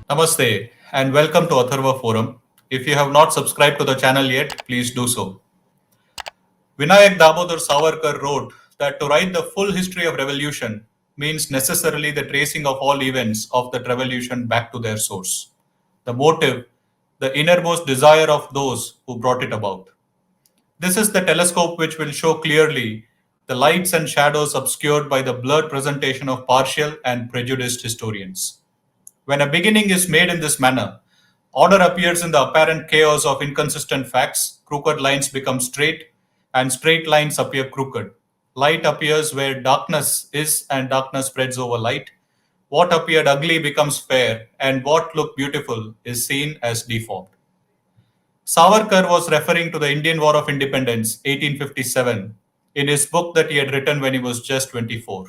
Namaste and welcome to Atharva Forum. If you have not subscribed to the channel yet, please do so. Vinayak Damodar Savarkar wrote that to write the full history of revolution means necessarily the tracing of all events of that revolution back to their source, the motive, the innermost desire of those who brought it about. This is the telescope which will show clearly the lights and shadows obscured by the blurred presentation of partial and prejudiced historians. When a beginning is made in this manner, order appears in the apparent chaos of inconsistent facts, crooked lines become straight, and straight lines appear crooked. Light appears where darkness is, and darkness spreads over light. What appeared ugly becomes fair, and what looked beautiful is seen as deformed. Savarkar was referring to the Indian War of Independence, 1857, in his book that he had written when he was just 24.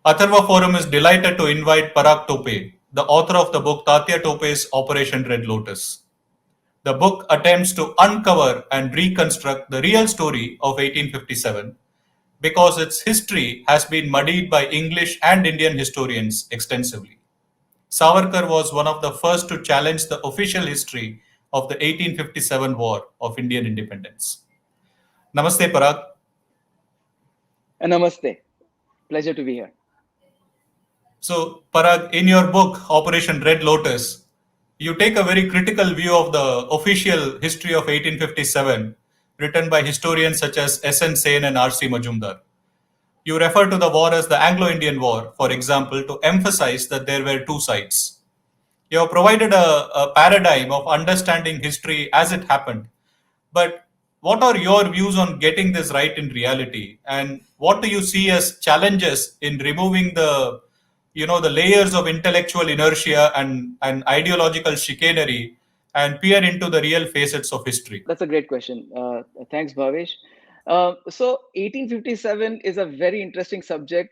Atharva Forum is delighted to invite Parag Tope, the author of the book Tatya Tope's Operation Red Lotus. The book attempts to uncover and reconstruct the real story of 1857 because its history has been muddied by English and Indian historians extensively. Savarkar was one of the first to challenge the official history of the 1857 War of Indian Independence. Namaste, Parag. Namaste. Pleasure to be here. So, Parag, in your book, Operation Red Lotus, you take a very critical view of the official history of 1857, written by historians such as S.N. Sen and R.C. Majumdar. You refer to the war as the Anglo-Indian War, for example, to emphasize that there were two sides. You have provided a paradigm of understanding history as it happened. But what are your views on getting this right in reality? And what do you see as challenges in removing the layers of intellectual inertia and ideological chicanery and peer into the real facets of history? That's a great question. Thanks, Bhavesh. So, 1857 is a very interesting subject,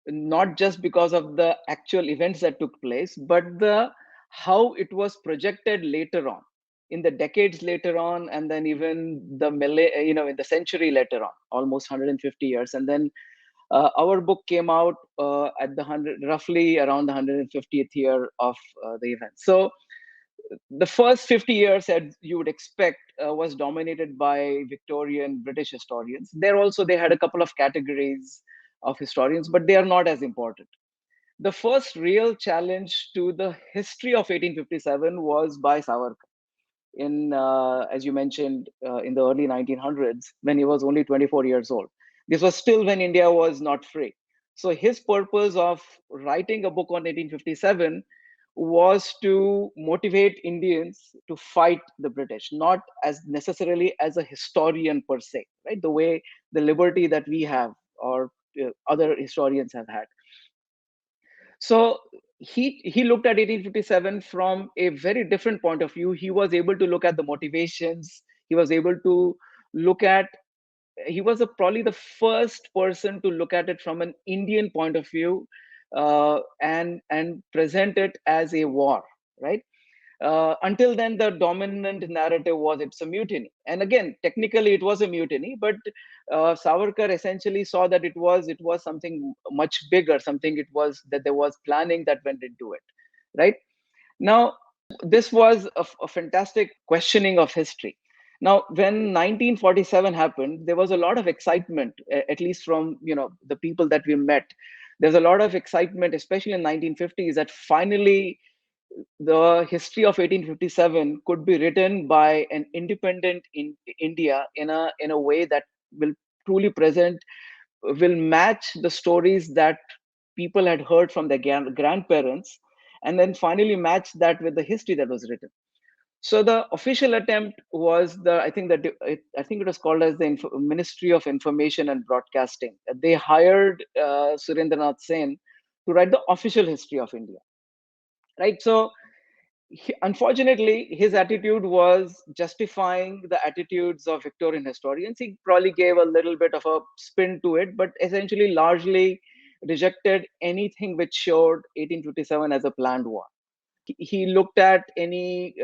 not just because of the actual events that took place, but the how it was projected later on, in the decades later on, and then even in the century later on, almost 150 years, and then our book came out at roughly around the 150th year of the event. So the first 50 years, as you would expect, was dominated by Victorian British historians. There also they had a couple of categories of historians, but they are not as important. The first real challenge to the history of 1857 was by Savarkar in, as you mentioned, in the early 1900s, when he was only 24 years old. This was still when India was not free. So his purpose of writing a book on 1857 was to motivate Indians to fight the British, not as necessarily as a historian per se, right? The way the liberty that we have or other historians have had. So he looked at 1857 from a very different point of view. He was able to look at the motivations. He was able to look at. He was probably the first person to look at it from an Indian point of view, and present it as a war, right? Until then, the dominant narrative was it's a mutiny, and again, technically, it was a mutiny. But Savarkar essentially saw that it was something much bigger, something it was that there was planning that went into it, right? Now, this was a fantastic questioning of history. Now, when 1947 happened, there was a lot of excitement, at least from the people that we met. There's a lot of excitement, especially in 1950s, that finally the history of 1857 could be written by an independent India in a way that will truly present will match the stories that people had heard from their grandparents, and then finally match that with the history that was written. So the official attempt was I think it was called as the Ministry of Information and Broadcasting. They hired Surendranath Sen to write the official history of India, right? So unfortunately, his attitude was justifying the attitudes of Victorian historians. He probably gave a little bit of a spin to it, but essentially largely rejected anything which showed 1857 as a planned war. He looked at any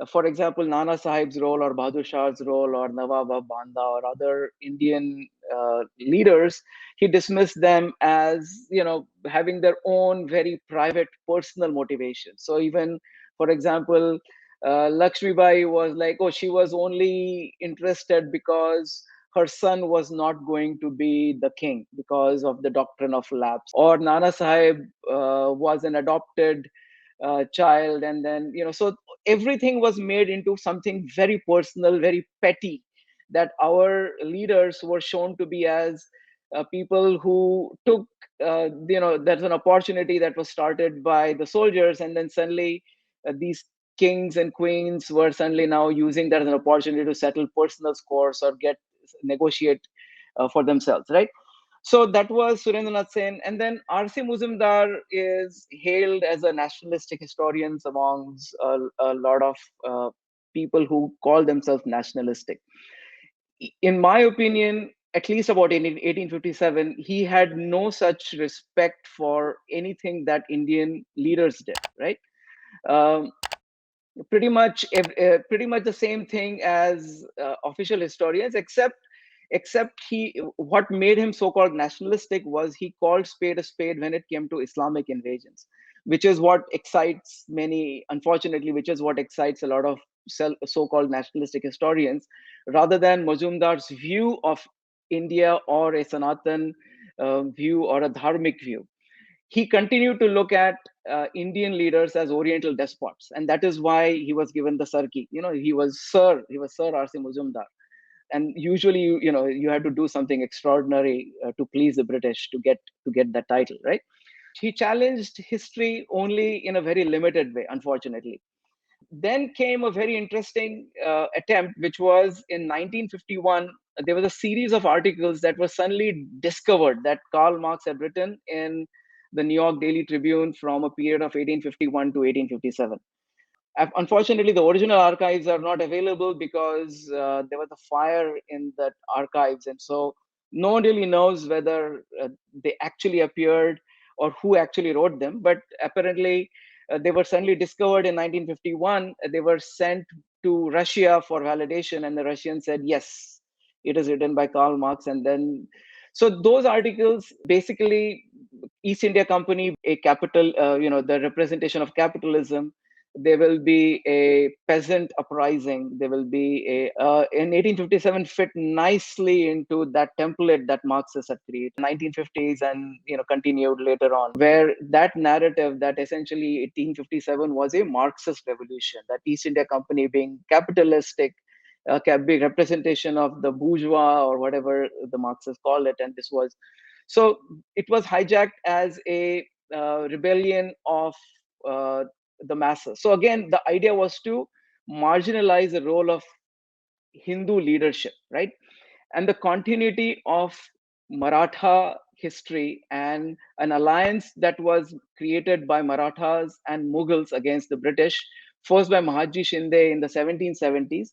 For example, Nana Sahib's role or Bahadur Shah's role or Nawab of Banda or other Indian leaders, he dismissed them as, having their own very private personal motivation. So even, for example, Lakshmi Bai was like, oh, she was only interested because her son was not going to be the king because of the doctrine of lapse. Or Nana Sahib was an adopted child, and then, so everything was made into something very personal, very petty, that our leaders were shown to be as people who took, that's an opportunity that was started by the soldiers, and then suddenly these kings and queens were suddenly now using that as an opportunity to settle personal scores or negotiate for themselves, right? So that was Surendranath Sen. And then R.C. Muzumdar is hailed as a nationalistic historian amongst a lot of people who call themselves nationalistic. In my opinion, at least about 1857, he had no such respect for anything that Indian leaders did, right? Um, pretty much the same thing as official historians, except what made him so called nationalistic was he called spade a spade when it came to Islamic invasions, which is what excites many, unfortunately, which is what excites a lot of so called nationalistic historians, rather than Majumdar's view of India or a Sanatan view or a dharmic view. He continued to look at Indian leaders as Oriental despots, and that is why he was given the Sarki. He was Sir R.C. Muzumdar, and usually, you had to do something extraordinary to please the British to get that title, right? He challenged history only in a very limited way, unfortunately. Then came a very interesting attempt, which was in 1951. There was a series of articles that were suddenly discovered that Karl Marx had written in the New York Daily Tribune from a period of 1851 to 1857. Unfortunately, the original archives are not available because there was a fire in that archives, and so no one really knows whether they actually appeared or who actually wrote them. But apparently, they were suddenly discovered in 1951. They were sent to Russia for validation, and the Russians said, yes, it is written by Karl Marx. And then, so those articles basically, East India Company, a capital, the representation of capitalism. There will be a peasant uprising. There will be in 1857 fit nicely into that template that Marxists had created in 1950s, and continued later on, where that narrative that essentially 1857 was a Marxist revolution, that East India Company being capitalistic, big representation of the bourgeois or whatever the Marxists call it, and this was so it was hijacked as a rebellion of uh, the masses. So again, the idea was to marginalize the role of Hindu leadership, right? And the continuity of Maratha history and an alliance that was created by Marathas and Mughals against the British, first by Mahatma Shinde in the 1770s,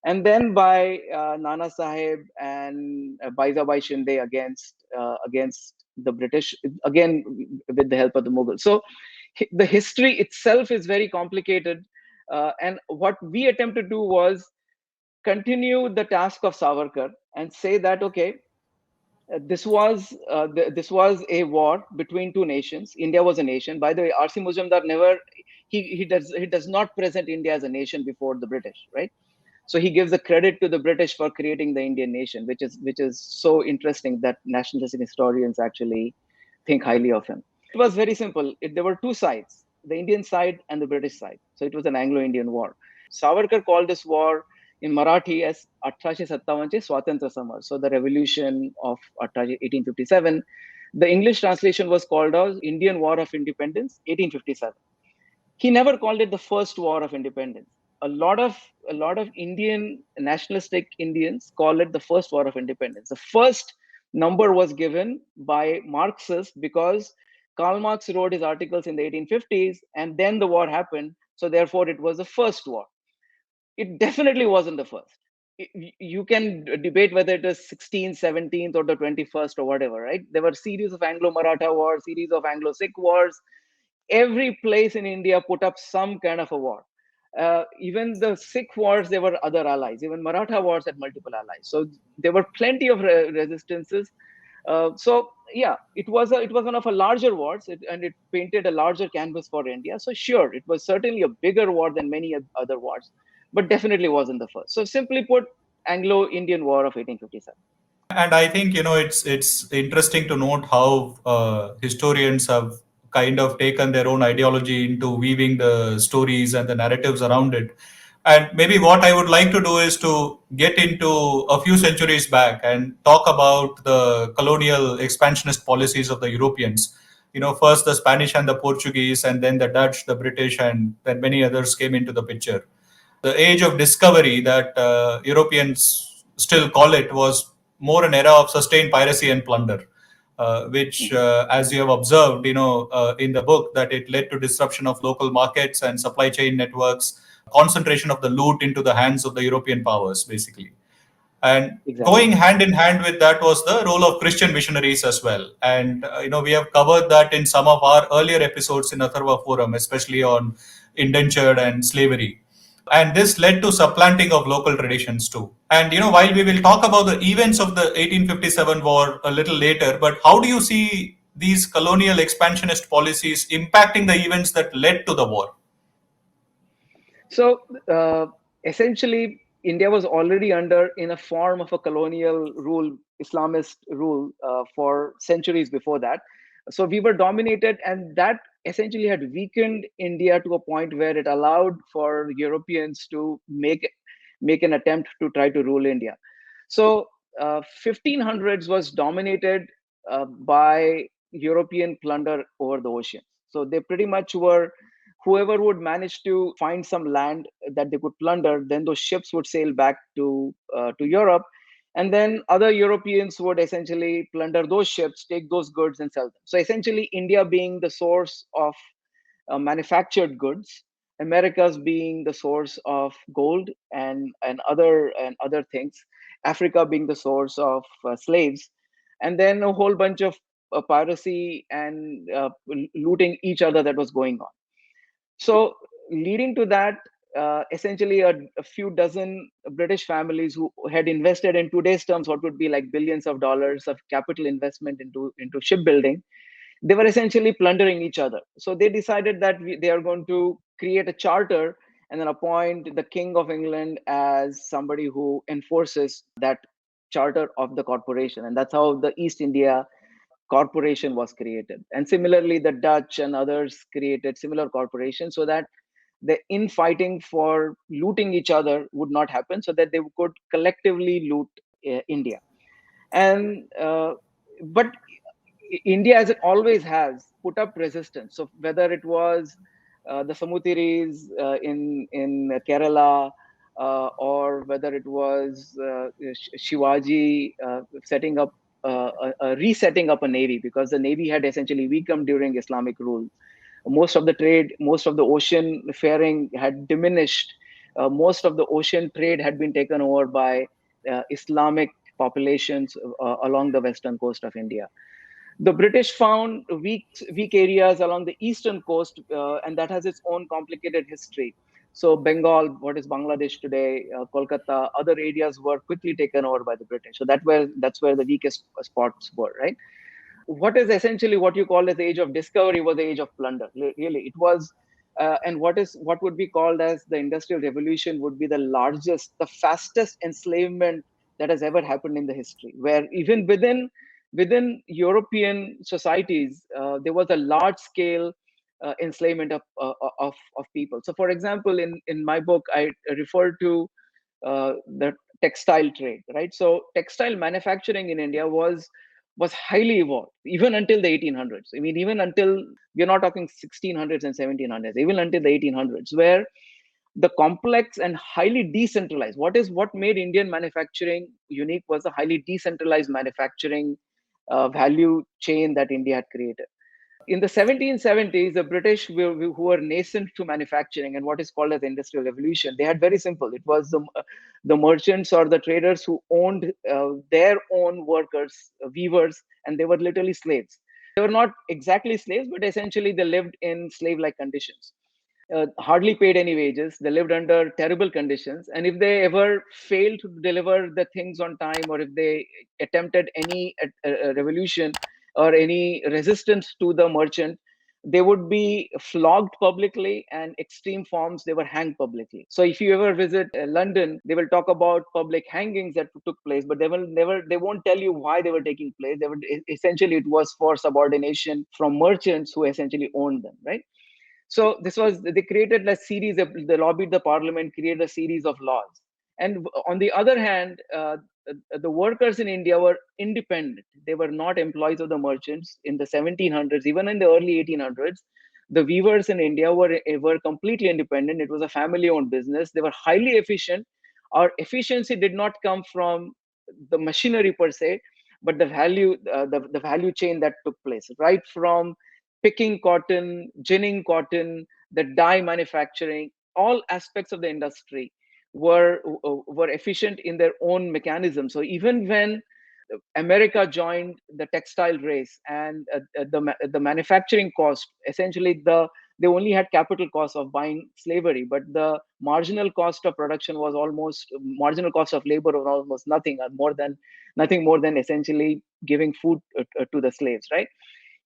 and then by Nana Sahib and Baizabai Shinde against the British, again with the help of the Mughals. So the history itself is very complicated, and what we attempted to do was continue the task of Savarkar and say that, okay, this was a war between two nations. India was a nation. By the way, R.C. Muzumdar never he does not present India as a nation before the British, right? So he gives the credit to the British for creating the Indian nation, which is so interesting that nationalistic historians actually think highly of him. It was very simple. There were two sides, the Indian side and the British side. So it was an Anglo-Indian war. Savarkar called this war in Marathi as 1857 चे स्वातंत्र्य summer. So the revolution of 1857. The English translation was called as Indian War of Independence, 1857. He never called it the first war of independence. A lot of Indian nationalistic Indians call it the first war of independence. The first number was given by Marxists because Karl Marx wrote his articles in the 1850s, and then the war happened. So therefore, it was the first war. It definitely wasn't the first. You can debate whether it is 16th, 17th, or the 21st, or whatever, right? There were series of Anglo-Maratha wars, series of Anglo-Sikh wars. Every place in India put up some kind of a war. Even the Sikh wars, there were other allies. Even Maratha wars had multiple allies. So there were plenty of resistances. So yeah, it was one of a larger wars, and it painted a larger canvas for India. So sure, it was certainly a bigger war than many other wars, but definitely wasn't the first. So simply put, Anglo-Indian War of 1857. And I think it's interesting to note how historians have kind of taken their own ideology into weaving the stories and the narratives around it. And maybe what I would like to do is to get into a few centuries back and talk about the colonial expansionist policies of the Europeans. First the Spanish and the Portuguese, and then the Dutch, the British, and then many others came into the picture. The age of discovery that Europeans still call it was more an era of sustained piracy and plunder, which, as you have observed, in the book, that it led to disruption of local markets and supply chain networks, concentration of the loot into the hands of the European powers, basically. And Exactly. going hand in hand with that was the role of Christian missionaries as well. And we have covered that in some of our earlier episodes in Atharva Forum, especially on indentured and slavery. And this led to supplanting of local traditions too. And while we will talk about the events of the 1857 war a little later, but how do you see these colonial expansionist policies impacting the events that led to the war? So essentially, India was already under in a form of a colonial rule, Islamist rule for centuries before that. So we were dominated, and that essentially had weakened India to a point where it allowed for Europeans to make an attempt to try to rule India. So 1500s was dominated by European plunder over the ocean. So they pretty much were, whoever would manage to find some land that they could plunder, then those ships would sail back to Europe, and then other Europeans would essentially plunder those ships, take those goods, and sell them. So essentially, India being the source of manufactured goods, Americas being the source of gold and other things, Africa being the source of slaves, and then a whole bunch of piracy and looting each other that was going on. So, leading to that, essentially a few dozen British families who had invested, in today's terms, what would be like billions of dollars of capital investment into shipbuilding, they were essentially plundering each other. So they decided that they are going to create a charter and then appoint the King of England as somebody who enforces that charter of the corporation. And that's how the East India Corporation was created. And similarly, the Dutch and others created similar corporations so that the infighting for looting each other would not happen, so that they could collectively loot India. And but India, as it always has, put up resistance. So whether it was the Samutiris in Kerala, or whether it was Shivaji setting up resetting up a navy, because the navy had essentially weakened during Islamic rule. Most of the trade, most of the ocean faring had diminished. Most of the ocean trade had been taken over by Islamic populations along the western coast of India. The British found weak areas along the eastern coast, and that has its own complicated history. So Bengal, what is Bangladesh today, Kolkata, other areas were quickly taken over by the British. So that's where the weakest spots were, right? What is essentially what you call as the age of discovery was the age of plunder. Really, it was, and what would be called as the Industrial Revolution would be the largest, the fastest enslavement that has ever happened in the history. Where even within European societies, there was a large scale enslavement of people. So, for example, in my book, I refer to the textile trade, right? So textile manufacturing in India was highly evolved even until the 1800s. I mean, even until, we're not talking 1600s and 1700s, even until the 1800s, where the complex and highly decentralized, what made Indian manufacturing unique was the highly decentralized manufacturing value chain that India had created. In the 1770s, the British, who were nascent to manufacturing and what is called as the Industrial Revolution, they had very simple. It was the merchants or the traders who owned their own workers, weavers, and they were literally slaves. They were not exactly slaves, but essentially they lived in slave-like conditions. hardly paid any wages. They lived under terrible conditions. And if they ever failed to deliver the things on time, or if they attempted any revolution or any resistance to the merchant, they would be flogged publicly, and extreme forms, they were hanged publicly. So if you ever visit London, they will talk about public hangings that took place, but they won't tell you why they were taking place. They would essentially, it was for subordination from merchants who essentially owned them, right? So this was, they created a series of, they lobbied the parliament, created a series of laws. And on the other hand, the workers in India were independent. They were not employees of the merchants in the 1700s. Even in the early 1800s, the weavers in India were completely independent. It was a family owned business. They were highly efficient. Our efficiency did not come from the machinery per se, but the value, the value chain that took place, right from picking cotton, ginning cotton, the dye manufacturing, all aspects of the industry were efficient in their own mechanism. So even when America joined the textile race, and the manufacturing cost, essentially they only had capital cost of buying slavery, but the marginal cost of production was almost, marginal cost of labor was almost nothing, or nothing more than essentially giving food to the slaves, right?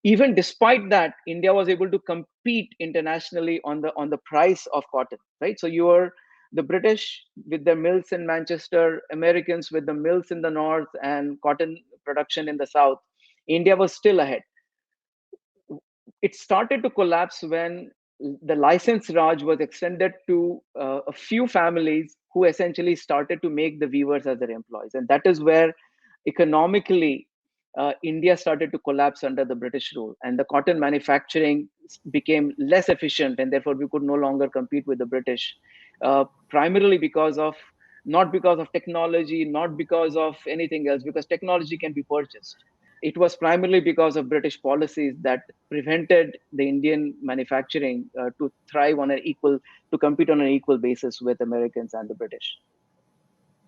Even despite that, India was able to compete internationally on the price of cotton, right? So you were, the British with their mills in Manchester, Americans with the mills in the north and cotton production in the south, India was still ahead. It started to collapse when the license Raj was extended to a few families who essentially started to make the weavers as their employees. And that is where economically India started to collapse under the British rule. And the cotton manufacturing became less efficient, and therefore we could no longer compete with the British, primarily because of, not because of technology, not because of anything else, because technology can be purchased. It was primarily because of British policies that prevented the Indian manufacturing to thrive on an equal, to compete on an equal basis with Americans and the British.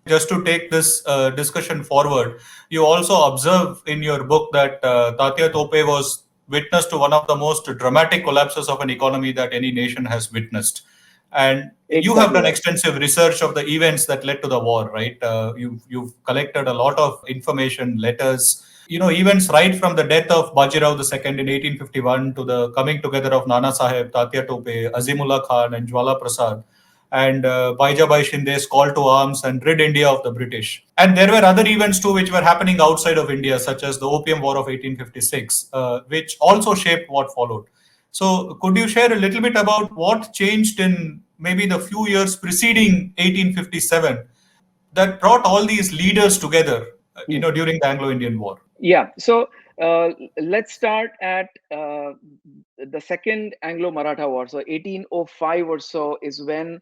Just to take this discussion forward, you also observe in your book that Tatya Tope was witness to one of the most dramatic collapses of an economy that any nation has witnessed. And you have Exactly done right. extensive research of the events that led to the war, right? You've collected a lot of information, letters, events right from the death of Bajirao II in 1851 to the coming together of Nana Saheb, Tatya Tope, Azimullah Khan, and Jwala Prasad, and Baijabai Shinde's call to arms and rid India of the British. And there were other events too which were happening outside of India, such as the Opium War of 1856, which also shaped what followed. So, could you share a little bit about what changed in maybe the few years preceding 1857 that brought all these leaders together, Hmm. during the Anglo-Indian War? Yeah. So uh, let's start at the second Anglo-Maratha War. So 1805 or so is when.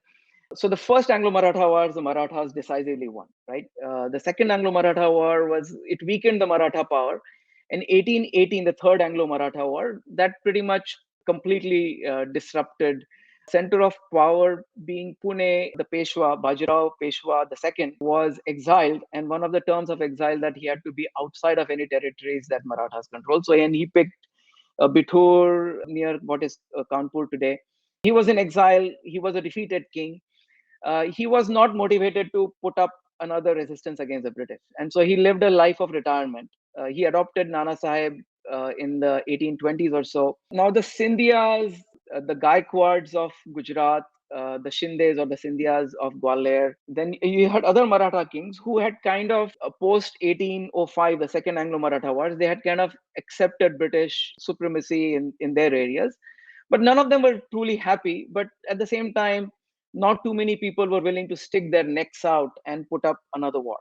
So the first Anglo-Maratha War, the Marathas decisively won, right? The second Anglo-Maratha War was, it weakened the Maratha power. In 1818, the third Anglo-Maratha War, that pretty much completely disrupted center of power being Pune. The Peshwa, Bajirao Peshwa II, was exiled, and one of the terms of exile that he had to be outside of any territories that Marathas controlled. So, and he picked Bithur near what is Kanpur today. He was in exile. He was a defeated king. He was not motivated to put up another resistance against the British. And so he lived a life of retirement. He adopted Nana Sahib in the 1820s or so. Now, the Scindias, the Gaikwads of Gujarat, the Shindes or the Scindias of Gwalior. Then you had other Maratha kings who had kind of, post 1805, the Second Anglo-Maratha Wars, they had kind of accepted British supremacy in their areas. But none of them were truly happy. But at the same time, not too many people were willing to stick their necks out and put up another war.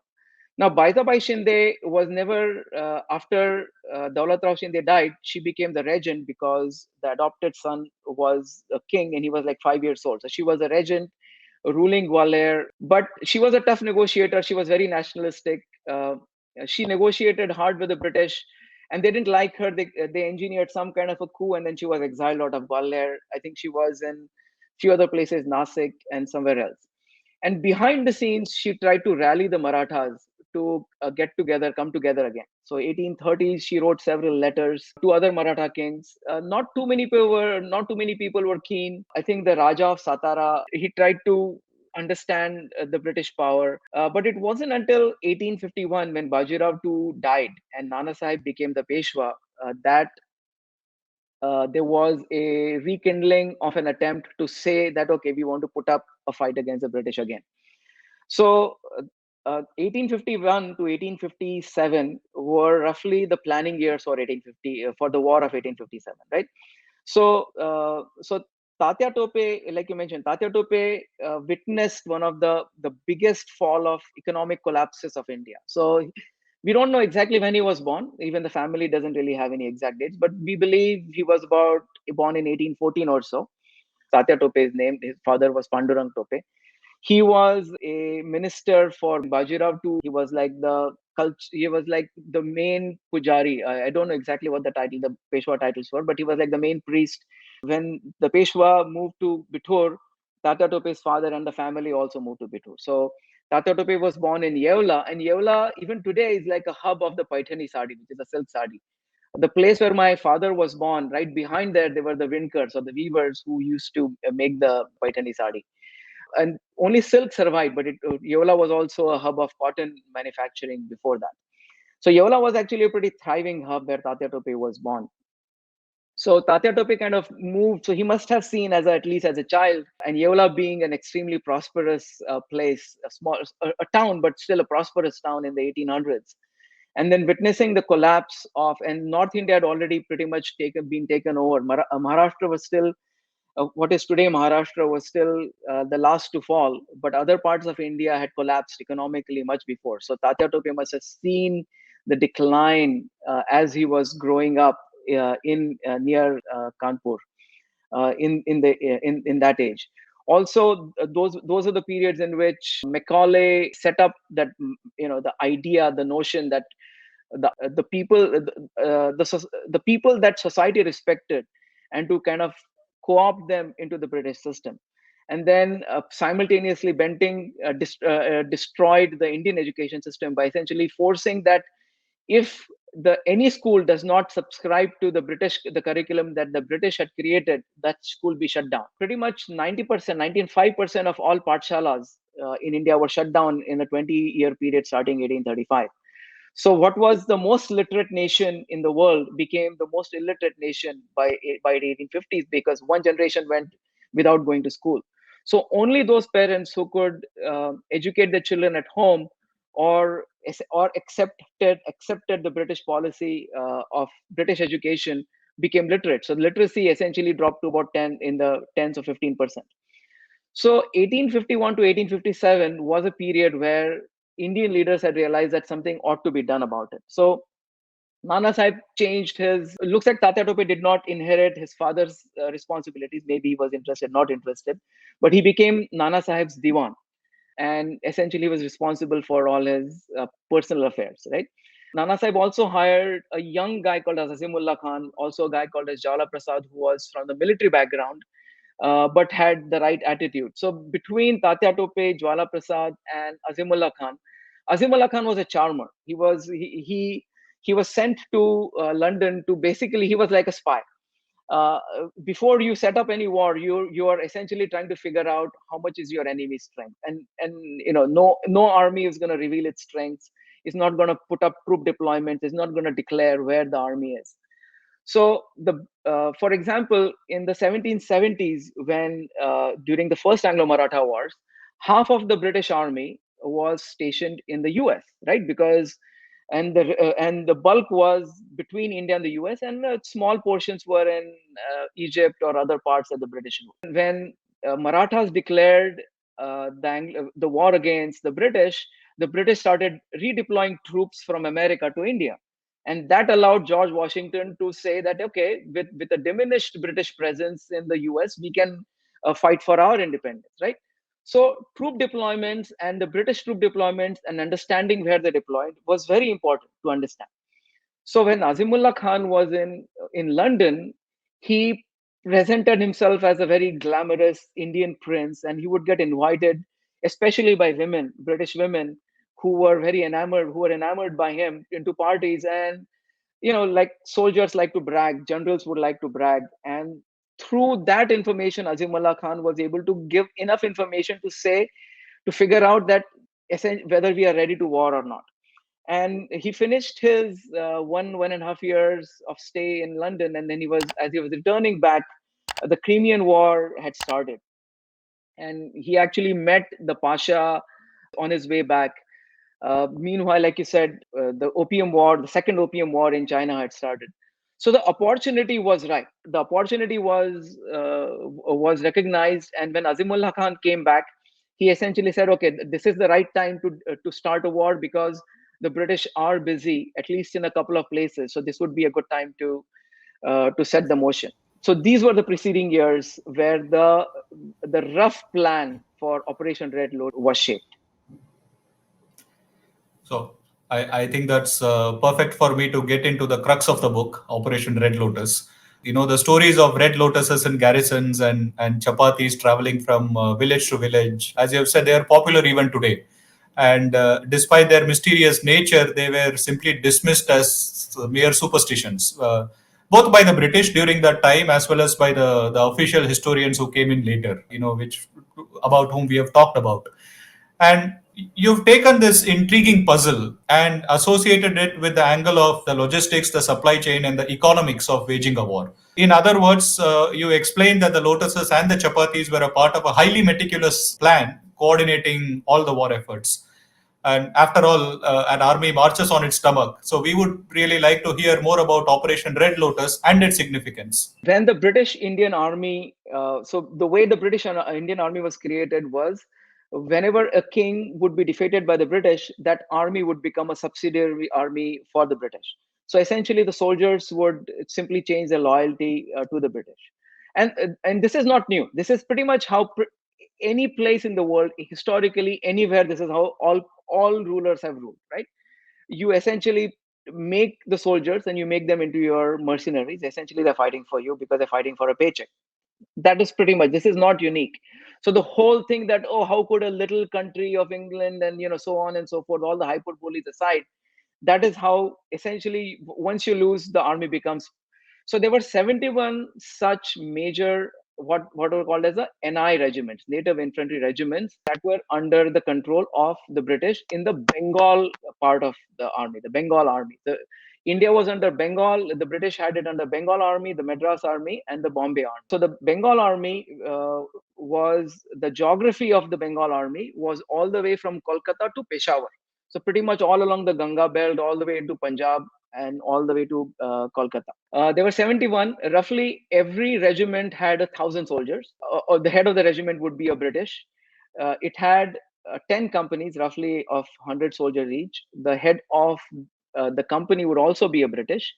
Now, Baizabai Shinde was never, after Daulat Rao Shinde died, she became the regent because the adopted son was a king and he was like 5 years old. So she was a regent ruling Gwalior, but she was a tough negotiator. She was very nationalistic. She negotiated hard with the British, and they didn't like her. They engineered some kind of a coup, and then she was exiled out of Gwalior. I think she was in few other places, Nasik and somewhere else. And behind the scenes, she tried to rally the Marathas to come together again. So 1830s, she wrote several letters to other Maratha kings. Not too many people were keen. I think the Raja of Satara, he tried to understand the British power. But it wasn't until 1851 when Bajirao II died and Nana Sahib became the Peshwa that there was a rekindling of an attempt to say that, okay, we want to put up a fight against the British again. So 1851 to 1857 were roughly the planning years for 1850 for the War of 1857, right? So Tatya Tope, like you mentioned, Tatya Tope witnessed one of the biggest fall of economic collapses of India. So we don't know exactly when he was born. Even the family doesn't really have any exact dates, but we believe he was born in 1814 or so. Tatya Tope is named. His father was Pandurang Tope. He was a minister for Bajirao II. He was like the main pujari. I don't know exactly what the Peshwa titles were, but he was like the main priest. When the Peshwa moved to Bithur, Tata Tope's father and the family also moved to Bithur. So Tata Tope was born in Yeola, and Yeola even today is like a hub of the Paithani sari, which is a silk sari. The place where my father was born, right behind there were the winkers or the weavers who used to make the Paithani sari, and only silk survived, but Yeola was also a hub of cotton manufacturing before that. So Yeola was actually a pretty thriving hub where Tatya Tope was born. So Tatya Tope kind of moved. So he must have seen, at least as a child, and Yeola being an extremely prosperous place, a town, but still a prosperous town in the 1800s. And then witnessing the collapse of, and North India had already pretty much been taken over. Maharashtra was still what is today Maharashtra was still the last to fall, but other parts of India had collapsed economically much before. So Tatya Tope must have seen the decline as he was growing up in near Kanpur in that age. Also, those are the periods in which Macaulay set up that the idea, the notion that the people the people that society respected, and to kind of co-opt them into the British system, and then simultaneously Benting destroyed the Indian education system by essentially forcing that if any school does not subscribe to the curriculum that the British had created, that school be shut down. Pretty much 90%, 95% of all pathshalas in India were shut down in a 20-year period starting 1835. So what was the most literate nation in the world became the most illiterate nation by the 1850s, because one generation went without going to school. So only those parents who could educate their children at home, or accepted the British policy of British education, became literate. So literacy essentially dropped to about 10 in the tens of 15%. So 1851 to 1857 was a period where Indian leaders had realized that something ought to be done about it. So Nana Sahib changed his. Looks like Tatya Tope did not inherit his father's responsibilities. Maybe he was interested, not interested, but he became Nana Sahib's Diwan, and essentially was responsible for all his personal affairs. Right. Nana Sahib also hired a young guy called as Azimullah Khan, also a guy called as Jala Prasad, who was from the military background, but had the right attitude. So between Tatya Tope, Jwala Prasad, and Azimullah Khan was a charmer. He was sent to London to basically, he was like a spy. Uh, Before you set up any war, you are essentially trying to figure out how much is your enemy's strength, and no army is going to reveal its strengths. It's not going to put up troop deployments. It's not going to declare where the army is. So for example, in the 1770s, when during the first Anglo-Maratha wars, half of the British army was stationed in the U.S. Right, because and the bulk was between India and the U.S., and small portions were in Egypt or other parts of the British rule. When Marathas declared the war against the British started redeploying troops from America to India, and that allowed George Washington to say that, okay, with a diminished British presence in the US, we can fight for our independence, right? So troop deployments and the British troop deployments and understanding where they deployed was very important to understand. So when Azimullah Khan was in London, he presented himself as a very glamorous Indian prince, and he would get invited, especially by women, British women, who were enamored by him, into parties. And like soldiers like to brag, generals would like to brag, and through that information, Azimullah Khan was able to give enough information to figure out that whether we are ready to war or not. And he finished his 1.5 years of stay in London, and then as he was returning back, the Crimean War had started, and he actually met the Pasha on his way back. Meanwhile, like you said, the Opium War, the second Opium War in China had started. So the opportunity was right. The opportunity was recognized, and when Azimullah Khan came back, he essentially said, "Okay, this is the right time to start a war, because the British are busy, at least in a couple of places. So this would be a good time to set the motion." So these were the preceding years where the rough plan for Operation Red Lotus was shaped. So I think that's perfect for me to get into the crux of the book, Operation Red Lotus. The stories of red lotuses in garrisons and chapatis traveling from village to village, as you have said, they are popular even today. And despite their mysterious nature, they were simply dismissed as mere superstitions, both by the British during that time as well as by the official historians who came in later, which about whom we have talked about. And you've taken this intriguing puzzle and associated it with the angle of the logistics, the supply chain, and the economics of waging a war. In other words, you explained that the lotuses and the chapatis were a part of a highly meticulous plan coordinating all the war efforts. And after all, an army marches on its stomach. So we would really like to hear more about Operation Red Lotus and its significance. When the British Indian Army, so the way the British and Indian Army was created was, whenever a king would be defeated by the British, that army would become a subsidiary army for the British. So essentially, the soldiers would simply change their loyalty to the British. And this is not new. This is pretty much how any place in the world, historically, anywhere, this is how all rulers have ruled, right? You essentially make the soldiers and you make them into your mercenaries. Essentially, they're fighting for you because they're fighting for a paycheck. That is pretty much, this is not unique. So the whole thing that, oh, how could a little country of England, and so on and so forth, all the hyperboles aside, that is how essentially once you lose, the army becomes. So there were 71 such major, what were called as the NI regiments, native infantry regiments, that were under the control of the British in the Bengal part of the army, the Bengal army. India was under Bengal. The British had it under Bengal army, the Madras army, and the Bombay army. So the Bengal army was, the geography of the Bengal army was all the way from Kolkata to Peshawar. So pretty much all along the Ganga belt, all the way into Punjab, and all the way to Kolkata. There were 71. Roughly every regiment had 1,000 soldiers. Or the head of the regiment would be a British. It had 10 companies, roughly of 100 soldiers each. The head of the company would also be a British.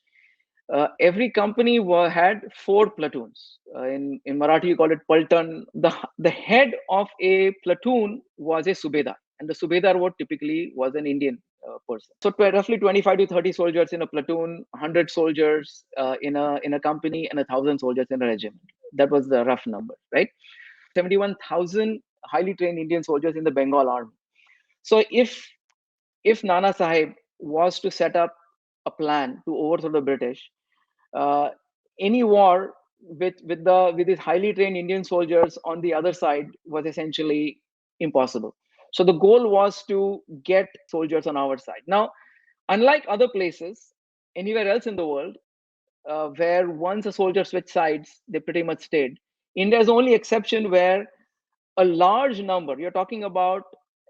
Every company had 4 platoons. In Marathi, you call it Paltan. The head of a platoon was a Subedar, and the Subedar typically was an Indian person. So roughly 25 to 30 soldiers in a platoon, 100 soldiers in a company, and 1,000 soldiers in a regiment. That was the rough number, right? 71,000 highly trained Indian soldiers in the Bengal army. So if Nana Sahib was to set up a plan to overthrow the British, uh, any war with these highly trained Indian soldiers on the other side was essentially impossible. So the goal was to get soldiers on our side. Now, unlike other places, anywhere else in the world, where once a soldier switched sides, they pretty much stayed. India's only exception where a large number, you're talking about,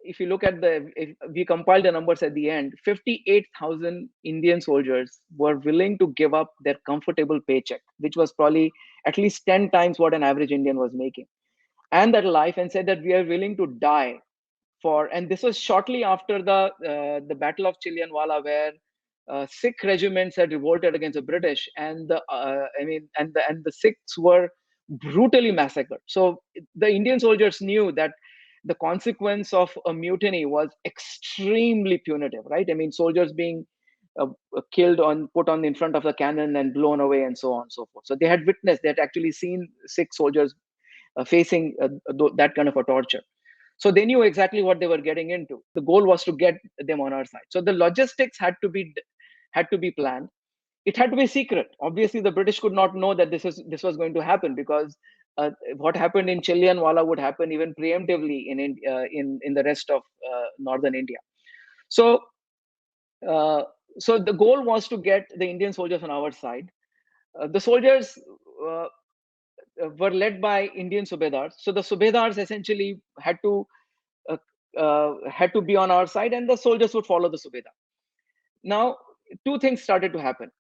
if you look at if we compiled the numbers at the end, 58,000 Indian soldiers were willing to give up their comfortable paycheck, which was probably at least 10 times what an average Indian was making, and that life, and said that we are willing to die for. And this was shortly after the Battle of Chilianwala, where Sikh regiments had revolted against the British, and the Sikhs were brutally massacred. So the Indian soldiers knew that the consequence of a mutiny was extremely punitive, right? I mean, soldiers being killed put on in front of the cannon and blown away, and so on and so forth. So they had witnessed, they had actually seen Sikh soldiers facing that kind of a torture. So they knew exactly what they were getting into. The goal was to get them on our side. So the logistics had to be planned. It had to be secret. Obviously, the British could not know that this was going to happen, because what happened in Chilianwala would happen even preemptively in the rest of northern India. So uh, so the goal was to get the Indian soldiers on our side. The soldiers uh, were led by Indian subedars. So the subedars essentially uh, had to be on our side, and the soldiers would follow the subedar. Now, two things started to happen.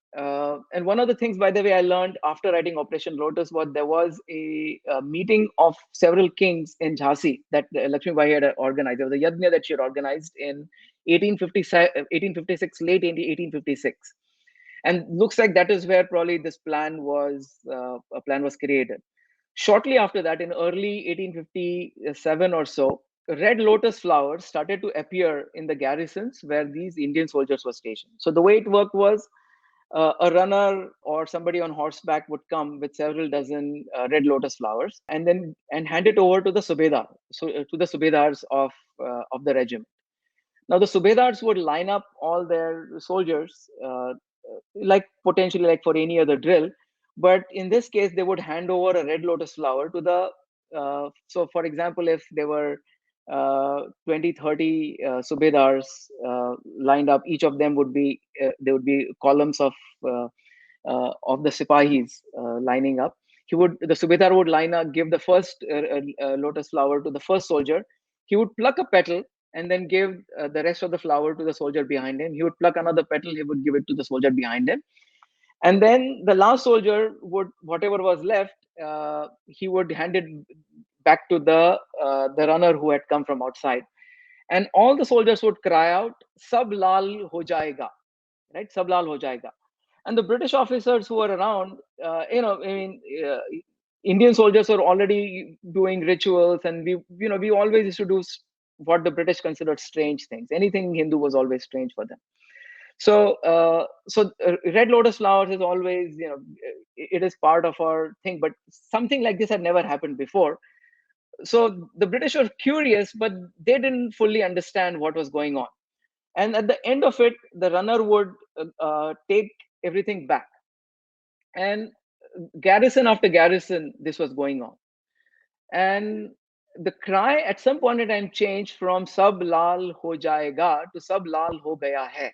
And one of the things, by the way, I learned after writing Operation Lotus was there was a meeting of several kings in Jhansi that Lakshmi Bai had organized. There was a yajna that she had organized in 1856, late 1856. And looks like that is where probably this plan was a plan was created. Shortly after that, in early 1857 or so, red lotus flowers started to appear in the garrisons where these Indian soldiers were stationed. So the way it worked was a runner or somebody on horseback would come with several dozen red lotus flowers and hand it over to the subedar, so to the subedars of the regiment. Now the subedars would line up all their soldiers, like potentially like for any other drill, but in this case they would hand over a red lotus flower to the. So, for example, if there were 20, 30 subedars lined up, each of them would be there would be columns of the sipahis lining up. The subedar would line up, give the first lotus flower to the first soldier. He would pluck a petal and then give the rest of the flower to the soldier behind him. He would pluck another petal, he would give it to the soldier behind him. And then the last soldier would, whatever was left, he would hand it back to the runner who had come from outside. And all the soldiers would cry out, "Sab lal ho jayega," right? "Sab lal ho jayega." And the British officers who were around, Indian soldiers were already doing rituals, and we always used to do what the British considered strange things. Anything Hindu was always strange for them. So red lotus flowers is always, it is part of our thing, but something like this had never happened before. So the British were curious, but they didn't fully understand what was going on. And at the end of it, the runner would take everything back. And garrison after garrison, this was going on. And the cry at some point in time changed from "Sab lal ho jayega" to "Sab lal ho gaya hai."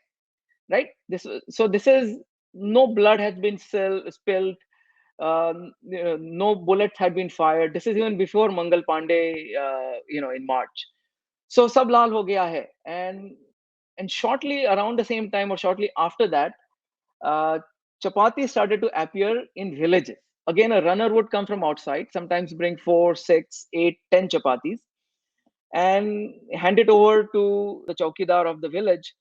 Right? This is, no blood has been spilled, no bullets had been fired. This is even before Mangal Pandey, in March. So "Sab lal ho gaya hai," and shortly around the same time or shortly after that, uh, chapati started to appear in villages. Again, a runner would come from outside, sometimes bring 4, 6, 8, 10 chapatis, and hand it over to the chowkidar of the village.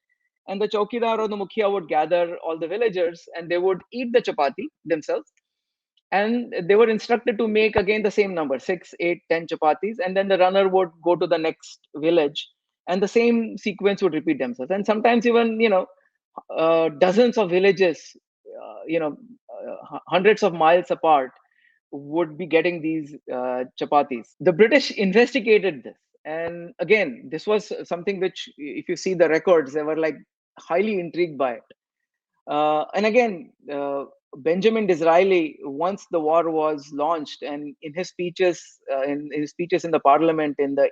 And the chowkidar or the mukhia would gather all the villagers and they would eat the chapati themselves. And they were instructed to make again the same number, 6, 8, 10 chapatis. And then the runner would go to the next village and the same sequence would repeat themselves. And sometimes even, dozens of villages, hundreds of miles apart, would be getting these chapatis. The British investigated this. And again, this was something which, if you see the records, they were like highly intrigued by it. And again, Benjamin Disraeli, once the war was launched, and in his speeches in the Parliament in the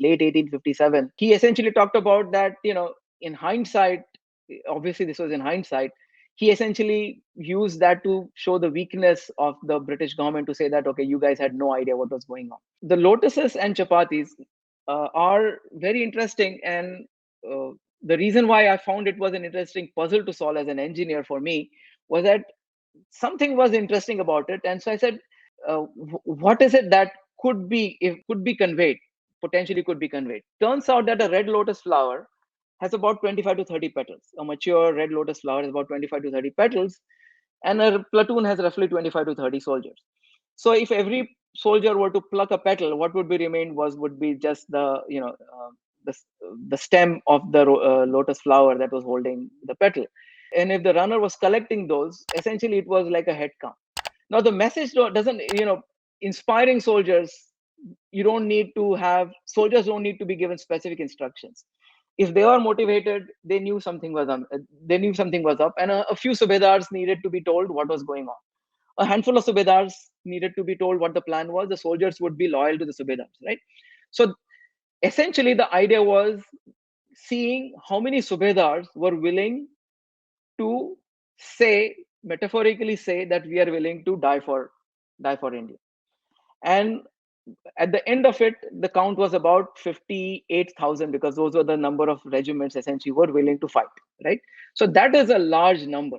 late 1857, he essentially talked about that. In hindsight, obviously this was in hindsight, he essentially used that to show the weakness of the British government, to say that, okay, you guys had no idea what was going on. The lotuses and chapatis are very interesting, and uh, the reason why I found it was an interesting puzzle to solve as an engineer for me was that something was interesting about it. And so I said, what is it that could be conveyed, potentially could be conveyed? Turns out that a red lotus flower has about 25 to 30 petals. A mature red lotus flower has about 25 to 30 petals, and a platoon has roughly 25 to 30 soldiers. So if every soldier were to pluck a petal, what would be remained would be just the the stem of the lotus flower that was holding the petal. And if the runner was collecting those, essentially it was like a head count. Now the message doesn't, inspiring soldiers you don't need to have soldiers don't need to be given specific instructions. If they were motivated, they knew something was up, and a few subedars needed to be told what was going on. A handful of subedars needed to be told what the plan was. The soldiers would be loyal to the subedars, right? So essentially, the idea was seeing how many subedars were willing to say, metaphorically say, that we are willing to die for India. And at the end of it, the count was about 58,000, because those were the number of regiments essentially were willing to fight, right? So that is a large number.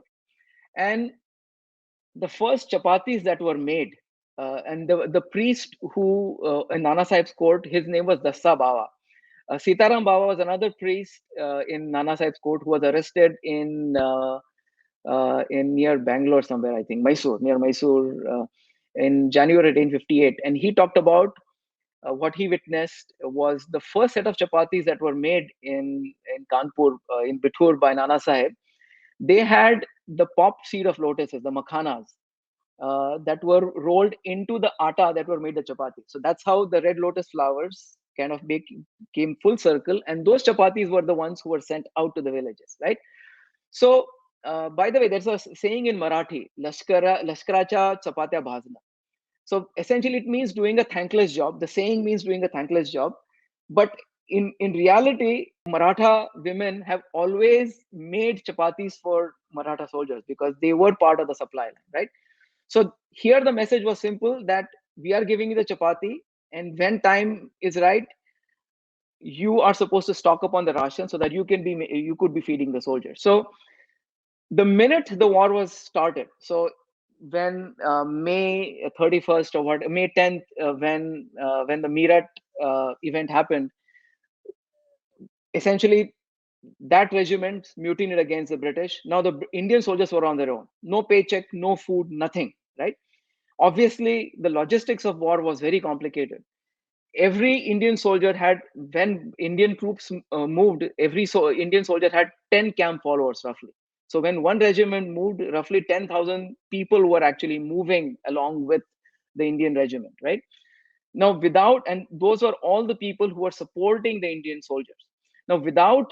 And the first chapatis that were made, and the priest who in Nana Sahib's court, his name was Dassa Bawa. Sitaram Bawa was another priest in Nana Sahib's court who was arrested in near Bangalore somewhere, I think, near Mysore, in January 1858. And he talked about what he witnessed was the first set of chapatis that were made in Kanpur, in Bithur by Nana Sahib. They had the popped seed of lotuses, the makhanas, that were rolled into the atta that were made the chapati. So that's how the red lotus flowers kind of came full circle, and those chapatis were the ones who were sent out to the villages, right? So, by the way, there's a saying in Marathi, Lashkaracha chapatya bhajna. So essentially, it means doing a thankless job. The saying means doing a thankless job. But in reality, Maratha women have always made chapatis for Maratha soldiers because they were part of the supply line, right? So here the message was simple, that we are giving you the chapati, and when time is right, you are supposed to stock up on the ration so that you could be feeding the soldiers. So the minute the war was started, so when May 31st or May 10th, when the Meerut event happened, essentially that regiment mutinied against the British. Now the Indian soldiers were on their own, no paycheck, no food, nothing, right? Obviously, the logistics of war was very complicated. Every Indian soldier had, when Indian troops moved, Indian soldier had 10 camp followers roughly. So when one regiment moved, roughly 10,000 people were actually moving along with the Indian regiment, right? Now, and those were all the people who were supporting the Indian soldiers. Now, without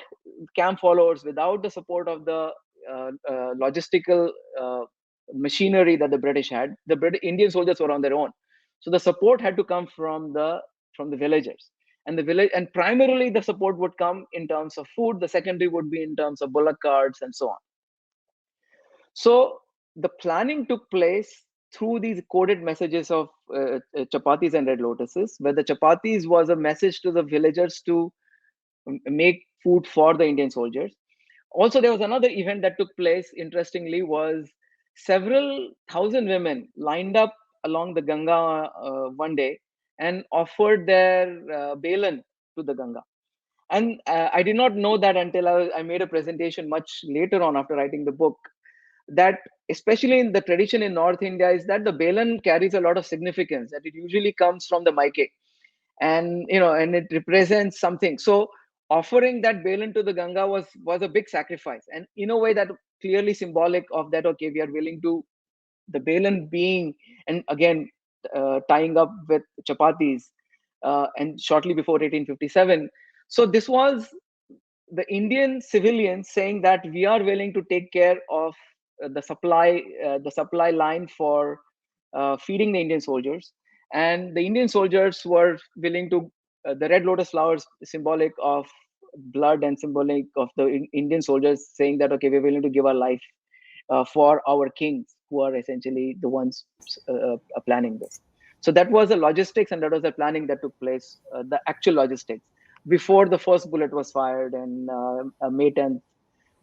camp followers, without the support of the logistical machinery that the British had, the Indian soldiers were on their own. So the support had to come from the villagers, and primarily the support would come in terms of food. The secondary would be in terms of bullock carts and so on. So the planning took place through these coded messages of chapatis and red lotuses, where the chapatis was a message to the villagers to make food for the Indian soldiers. Also, there was another event that took place, interestingly, was several thousand women lined up along the Ganga one day and offered their balan to the Ganga. And I did not know that until I made a presentation much later on after writing the book, that especially in the tradition in North India is that the balan carries a lot of significance, that it usually comes from the maike, and and it represents something. So offering that balan to the Ganga was a big sacrifice, and in a way that clearly symbolic of that, okay, we are willing to, the balan being, and again tying up with chapatis, and shortly before 1857. So this was the Indian civilians saying that we are willing to take care of the supply line for feeding the Indian soldiers, and the Indian soldiers were willing to, the red lotus flowers symbolic of blood and symbolic of the Indian soldiers saying that, okay, we're willing to give our life for our kings, who are essentially the ones planning this. So that was the logistics, and that was the planning that took place, the actual logistics, before the first bullet was fired in May 10th,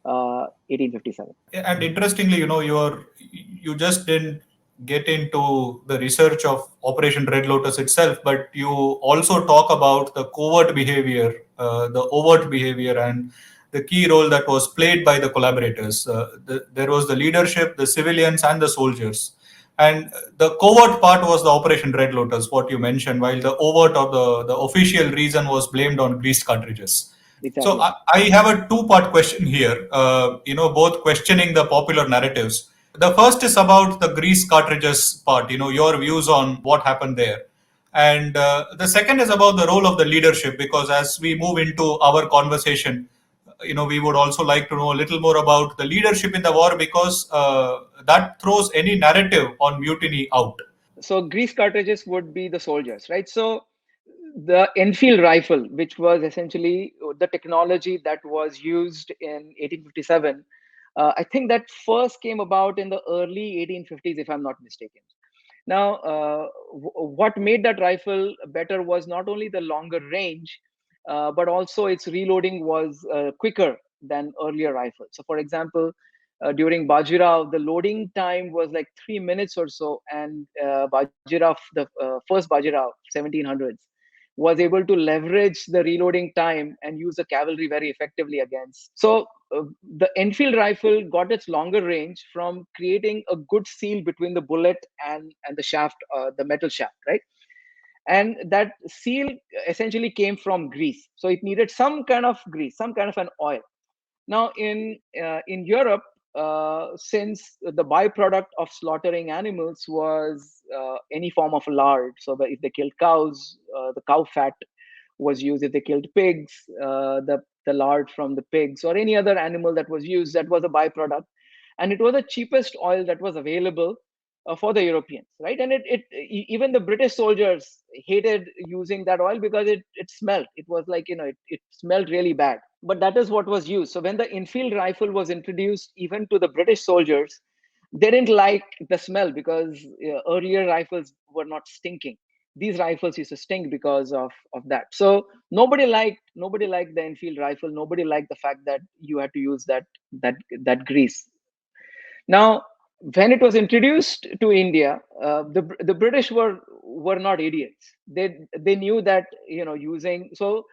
1857. And interestingly, you just didn't get into the research of Operation Red Lotus itself, but you also talk about the covert behavior, the overt behavior, and the key role that was played by the collaborators. There was the leadership, the civilians, and the soldiers. And the covert part was the Operation Red Lotus, what you mentioned, while the overt or the official reason was blamed on greased cartridges. So Exactly. I have a two-part question here, both questioning the popular narratives. The first is about the grease cartridges part, your views on what happened there. And the second is about the role of the leadership, because as we move into our conversation, we would also like to know a little more about the leadership in the war, because that throws any narrative on mutiny out. So grease cartridges would be the soldiers, right? So the Enfield rifle, which was essentially the technology that was used in 1857, I think that first came about in the early 1850s, if I'm not mistaken. Now, what made that rifle better was not only the longer range, but also its reloading was quicker than earlier rifles. So, for example, during Bajirao, the loading time was like 3 minutes or so, and Bajirao, the first Bajirao, 1700s, was able to leverage the reloading time and use the cavalry very effectively against. So the Enfield rifle got its longer range from creating a good seal between the bullet and the shaft, the metal shaft, right? And that seal essentially came from grease. So it needed some kind of grease, some kind of an oil. Now, in Europe, since the byproduct of slaughtering animals was any form of lard, so that if they killed cows, the cow fat was used. If they killed pigs, the lard from the pigs or any other animal that was used, that was a byproduct, and it was the cheapest oil that was available for the Europeans, right? And even the British soldiers hated using that oil because it smelled. It was like, it smelled really bad, but that is what was used. So when the Enfield rifle was introduced even to the British soldiers, they didn't like the smell because earlier rifles were not stinking. These rifles used to stink because of that. So nobody liked the Enfield rifle. Nobody liked the fact that you had to use that grease. Now, when it was introduced to India, the British were not idiots. They knew that, using. So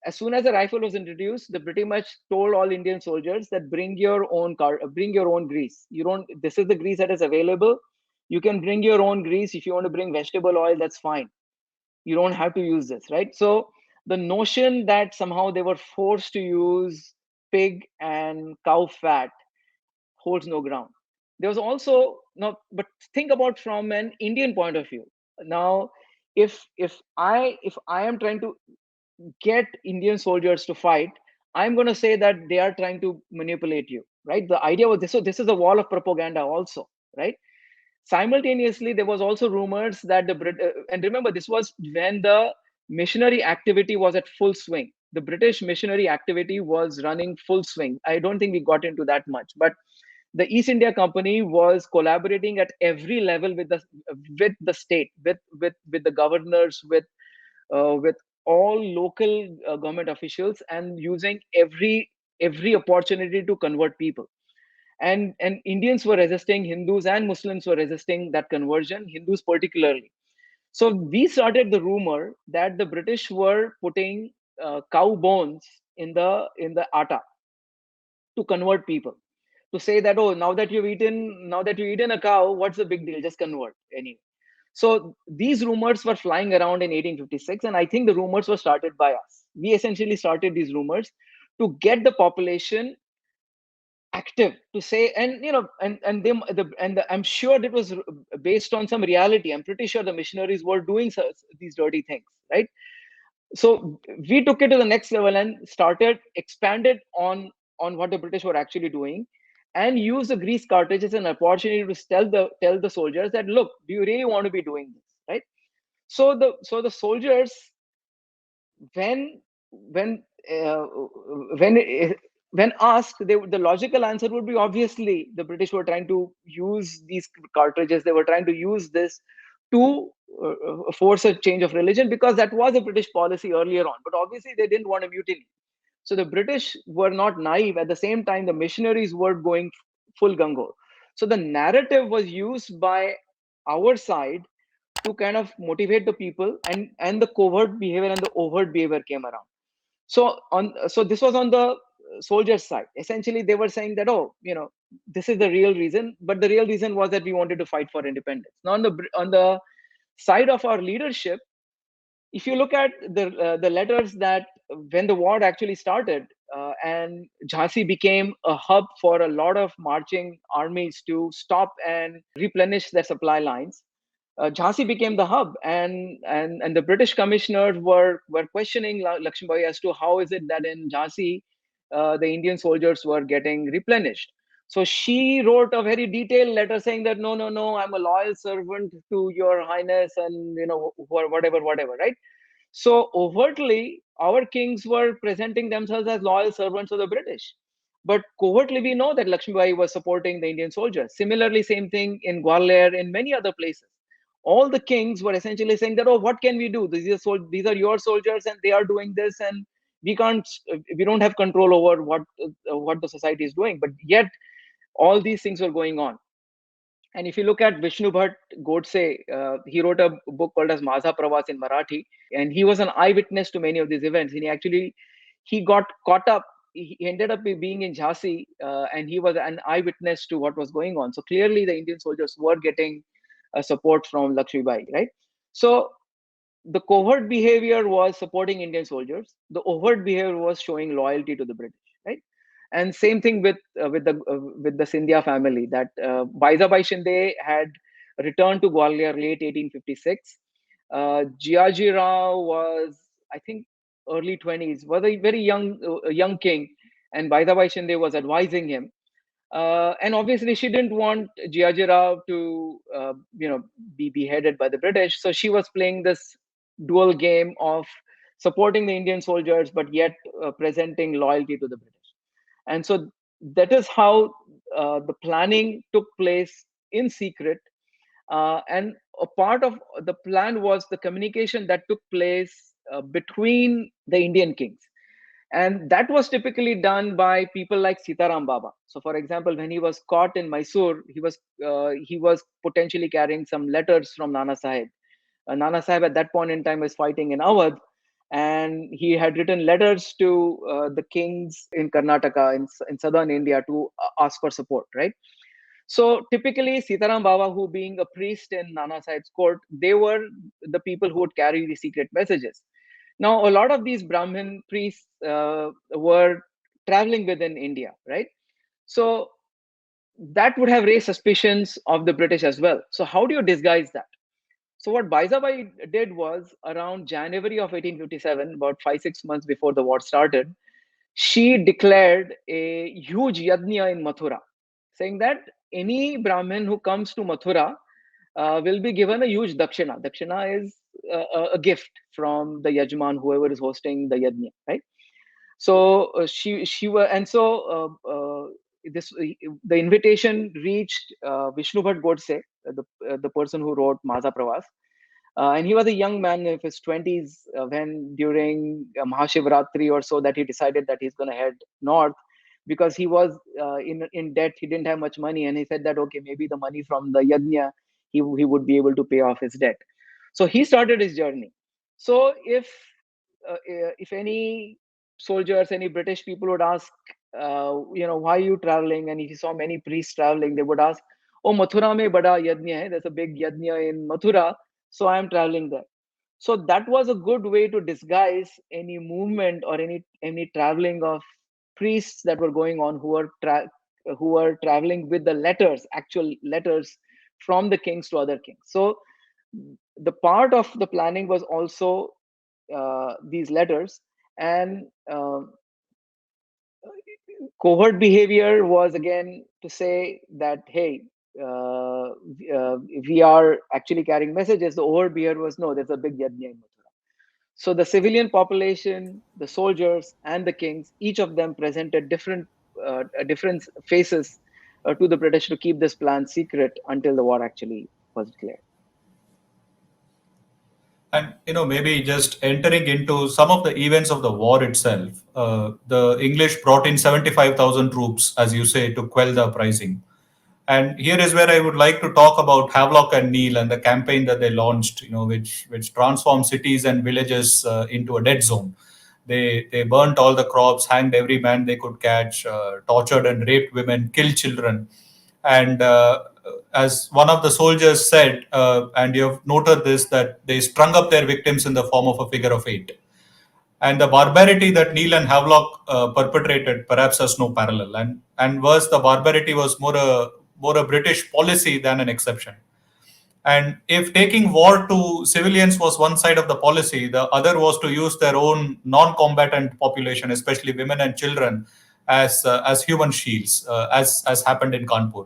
as soon as the rifle was introduced, they pretty much told all Indian soldiers that bring your own grease. You don't. This is the grease that is available. You can bring your own grease. If you want to bring vegetable oil, that's fine. You don't have to use this, right? So the notion that somehow they were forced to use pig and cow fat holds no ground. There was also now, but think about from an Indian point of view. Now, if I am trying to get Indian soldiers to fight, I'm going to say that they are trying to manipulate you, right? The idea was this. So this is a wall of propaganda, also, right? Simultaneously, there was also rumors that and remember, this was when the missionary activity was at full swing. The British missionary activity was running full swing. I don't think we got into that much, but the East India Company was collaborating at every level with the state, with the governors, with all local government officials, and using every opportunity to convert people. And Indians were resisting, Hindus and Muslims were resisting that conversion, Hindus particularly. So we started the rumor that the British were putting cow bones in the atta to convert people, to say that, oh, now that you've eaten a cow, what's the big deal, just convert anyway. So these rumors were flying around in 1856, and I think the rumors were started by us. We essentially started these rumors to get the population active, to say, and I'm sure it was based on some reality. I'm pretty sure the missionaries were doing these dirty things, right? So we took it to the next level and started expanded on what the British were actually doing, and use the grease cartridges as an opportunity to tell the soldiers that, look, do you really want to be doing this, right? So the soldiers, when when uh, when when asked, the logical answer would be, obviously the British were trying to use these cartridges, they were trying to use this to force a change of religion, because that was a British policy earlier on, but obviously they didn't want a mutiny. So the British were not naive. At the same time, the missionaries were going full gung-ho. So the narrative was used by our side to kind of motivate the people, and the covert behavior and the overt behavior came around. So this was on the soldiers side. Essentially, they were saying that, oh, this is the real reason, but the real reason was that we wanted to fight for independence. Now on the side of our leadership, if you look at the letters, that when the war actually started, and Jhansi became a hub for a lot of marching armies to stop and replenish their supply lines, Jhansi became the hub, and the British commissioners were questioning Lakshmibai as to how is it that in Jhansi the Indian soldiers were getting replenished. So she wrote a very detailed letter saying that no, no, no, I'm a loyal servant to Your Highness, and whatever, whatever, right? So overtly, our kings were presenting themselves as loyal servants of the British. But covertly, we know that Lakshmibai was supporting the Indian soldiers. Similarly, same thing in Gwalior, in many other places. All the kings were essentially saying that, oh, what can we do? These are your soldiers, and they are doing this, and we can't, we don't have control over what the society is doing. But yet, all these things were going on. And if you look at Vishnu Bhatt Godse, he wrote a book called as Mazha Pravas in Marathi, and he was an eyewitness to many of these events. And he got caught up. He ended up being in Jhansi, and he was an eyewitness to what was going on. So clearly, the Indian soldiers were getting support from Lakshmi Bai, right? So the covert behavior was supporting Indian soldiers. The overt behavior was showing loyalty to the British, right? And same thing with the Scindia family. That Baizabai Shinde had returned to Gwalior late 1856. Jiaji Rao was, I think, early 20s, was a very young king, and Baizabai Shinde was advising him. And obviously, she didn't want Jiaji Rao to, be beheaded by the British. So she was playing this dual game of supporting the Indian soldiers, but yet presenting loyalty to the British. And so that is how the planning took place in secret. And a part of the plan was the communication that took place between the Indian kings, and that was typically done by people like Sitaram Baba. So, for example, when he was caught in Mysore, he was potentially carrying some letters from Nana Sahib. Nana Sahib at that point in time was fighting in Awadh, and he had written letters to the kings in Karnataka, in southern India, to ask for support, right? So typically, Sitaram Baba, who being a priest in Nana Sahib's court, they were the people who would carry the secret messages. Now, a lot of these Brahmin priests were traveling within India, right? So that would have raised suspicions of the British as well. So how do you disguise that? So what Baizabai did was, around January of 1857, about 5-6 months before the war started, she declared a huge yajna in Mathura, saying that any Brahmin who comes to Mathura will be given a huge dakshina. Dakshina is a gift from the yajman, whoever is hosting the yajna, right? So she was, and so this the invitation reached Vishnu Bhatt Godse, the person who wrote Maza Pravas, and he was a young man in his 20s when, during Mahashivratri or so, that he decided that he's going to head north, because he was in debt. He didn't have much money, and he said that, okay, maybe the money from the yajna, he would be able to pay off his debt. So he started his journey. So if any soldiers, any British people would ask, why are you traveling? And if he saw many priests traveling, they would ask, oh, Mathura mein bada yajna hai. There's a big yajna in Mathura, so I am traveling there. So that was a good way to disguise any movement or any traveling of priests that were going on, who were traveling with the letters, actual letters from the kings to other kings. So the part of the planning was also these letters, and covert behavior was again to say that, hey, we are actually carrying messages. The overt behavior was, no, there's a big yajna in Mathura. So the civilian population, the soldiers, and the kings, each of them presented different faces to the British to keep this plan secret until the war actually was declared. And maybe just entering into some of the events of the war itself, the English brought in 75,000 troops, as you say, to quell the uprising. And here is where I would like to talk about Havelock and Neil and the campaign that they launched, which transformed cities and villages into a dead zone. They burnt all the crops, hanged every man they could catch, tortured and raped women, killed children. And as one of the soldiers said, and you have noted this, that they strung up their victims in the form of a figure of eight. And the barbarity that Neil and Havelock perpetrated perhaps has no parallel. And worse, the barbarity was more a British policy than an exception. And if taking war to civilians was one side of the policy, the other was to use their own non-combatant population, especially women and children, as human shields, as happened in Kanpur.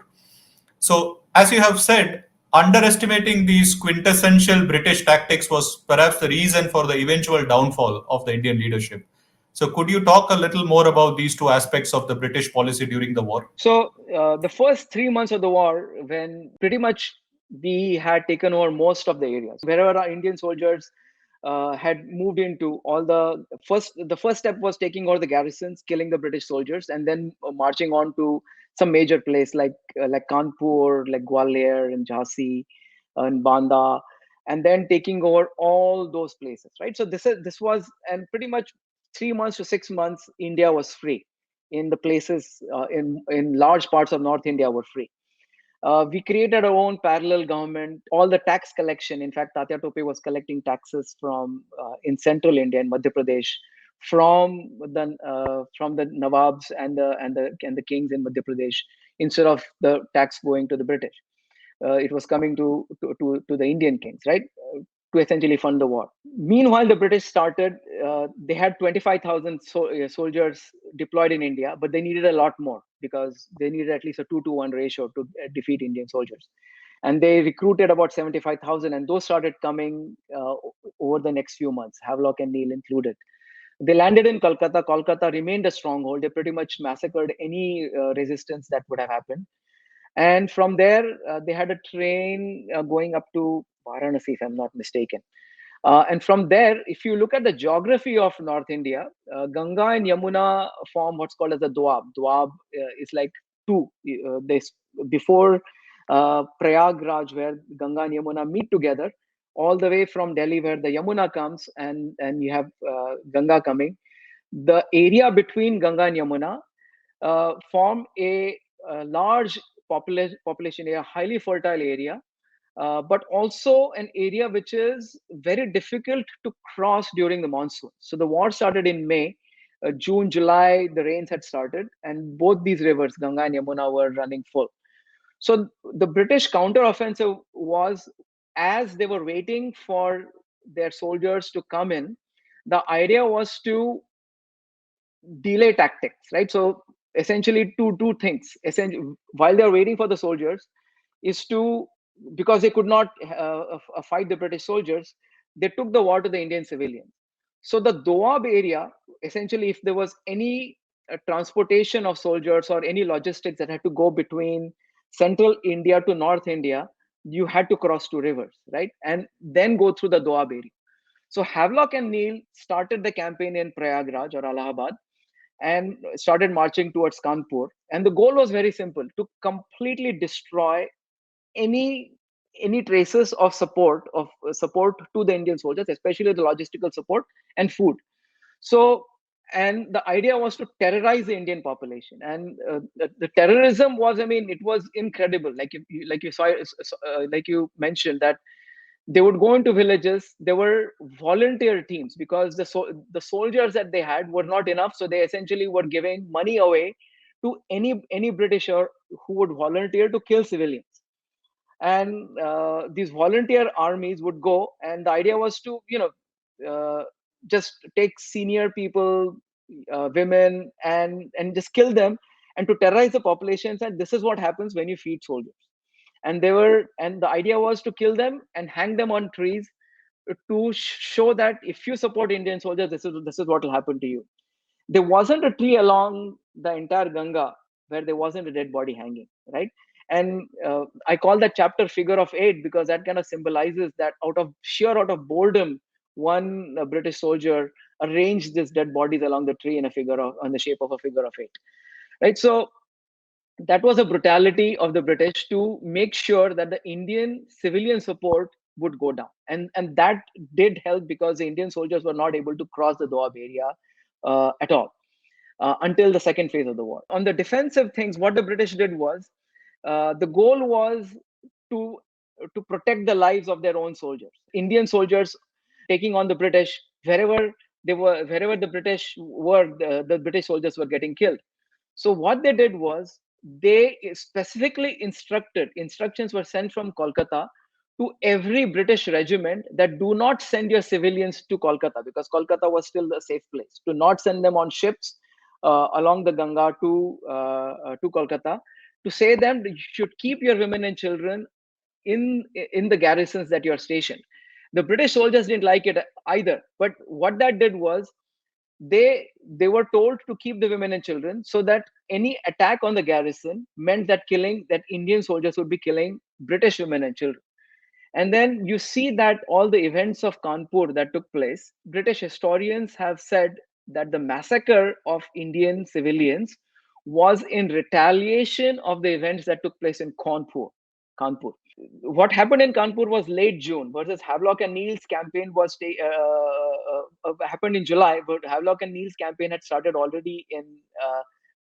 So, as you have said, underestimating these quintessential British tactics was perhaps the reason for the eventual downfall of the Indian leadership. So, could you talk a little more about these two aspects of the British policy during the war? So the first 3 months of the war, when pretty much we had taken over most of the areas, wherever our Indian soldiers had moved into, all the first step was taking over the garrisons, killing the British soldiers, and then marching on to some major place like Kanpur, like Gwalior and Jhansi and Banda, and then taking over all those places, right? So this was, and pretty much 3 months to 6 months, India was free in the places in large parts of North India were free. We created our own parallel government. All the tax collection, in fact, Tatya Tope was collecting taxes from in central India in Madhya Pradesh from the Nawabs and the kings in Madhya Pradesh instead of the tax going to the British. It was coming to the Indian kings, right? To essentially fund the war. Meanwhile, the British started, they had 25,000 soldiers deployed in India, but they needed a lot more because they needed at least a 2-to-1 ratio to defeat Indian soldiers. And they recruited about 75,000, and those started coming over the next few months, Havelock and Neil included. They landed in Kolkata. Kolkata remained a stronghold. They pretty much massacred any resistance that would have happened. And from there, they had a train going up to Varanasi, if I'm not mistaken. And from there, if you look at the geography of North India, Ganga and Yamuna form what's called as the Doab. Doab is like two. Before Prayagraj, where Ganga and Yamuna meet together, all the way from Delhi, where the Yamuna comes, and you have Ganga coming. The area between Ganga and Yamuna form a large population area, highly fertile area, but also an area which is very difficult to cross during the monsoon. So the war started in May. June, July, the rains had started, and both these rivers, Ganga and Yamuna, were running full. So the British counteroffensive was, as they were waiting for their soldiers to come in, the idea was to delay tactics, right? So essentially, two things. Essentially, while they are waiting for the soldiers, is to, because they could not fight the British soldiers, they took the war to the Indian civilians. So the Doab area, essentially, if there was any transportation of soldiers or any logistics that had to go between central India to North India, you had to cross two rivers, right? And then go through the Doab area. So Havelock and Neil started the campaign in Prayagraj or Allahabad and started marching towards Kanpur. And the goal was very simple: to completely destroy any traces of support to the Indian soldiers, especially the logistical support and food. So, and the idea was to terrorize the Indian population, and the terrorism was, I mean, it was incredible. Like you saw, like you mentioned that they would go into villages. There were volunteer teams because the soldiers that they had were not enough, so they essentially were giving money away to any Britisher who would volunteer to kill civilians. And these volunteer armies would go, and the idea was to uh, just take senior people, women, and just kill them and to terrorize the populations. And this is what happens when you feed soldiers. And the idea was to kill them and hang them on trees to show that if you support Indian soldiers, this is what will happen to you. There wasn't a tree along the entire Ganga where there wasn't a dead body hanging, right? And I call that chapter figure of eight because that kind of symbolizes that out of boredom, one British soldier arranged these dead bodies along the tree in a figure of on the shape of a figure of eight, right? So that was a brutality of the British to make sure that the Indian civilian support would go down, and that did help because the Indian soldiers were not able to cross the Doab area at all until the second phase of the war. On the defensive things, what the British did was the goal was to protect the lives of their own soldiers. Indian soldiers taking on the British wherever the British were, the British soldiers were getting killed. So what they did was they specifically instructions were sent from Kolkata to every British regiment that do not send your civilians to Kolkata, because Kolkata was still a safe place. To not send them on ships along the Ganga to Kolkata. To say them you should keep your women and children in the garrisons that you're stationed. The British soldiers didn't like it either, but what that did was they were told to keep the women and children, so that any attack on the garrison meant that Indian soldiers would be killing British women and children. And then you see that all the events of Kanpur that took place, British historians have said that the massacre of Indian civilians was in retaliation of the events that took place in Kanpur. What happened in Kanpur was late June, versus Havelock and Neil's campaign happened in July, but Havelock and Neil's campaign had started already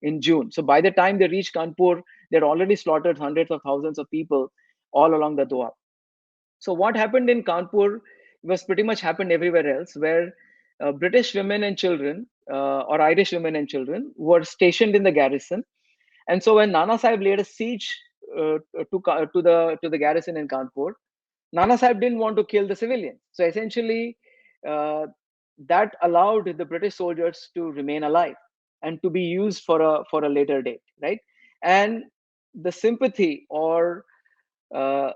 in June. So by the time they reached Kanpur, they'd already slaughtered hundreds of thousands of people all along the Doab. So what happened in Kanpur was pretty much happened everywhere else, where British women and children or Irish women and children were stationed in the garrison. And so when Nana Sahib laid a siege to the garrison in Kanpur, Nana Sahib didn't want to kill the civilians. So essentially, uh, that allowed the British soldiers to remain alive and to be used for a later date, right? And the sympathy or uh,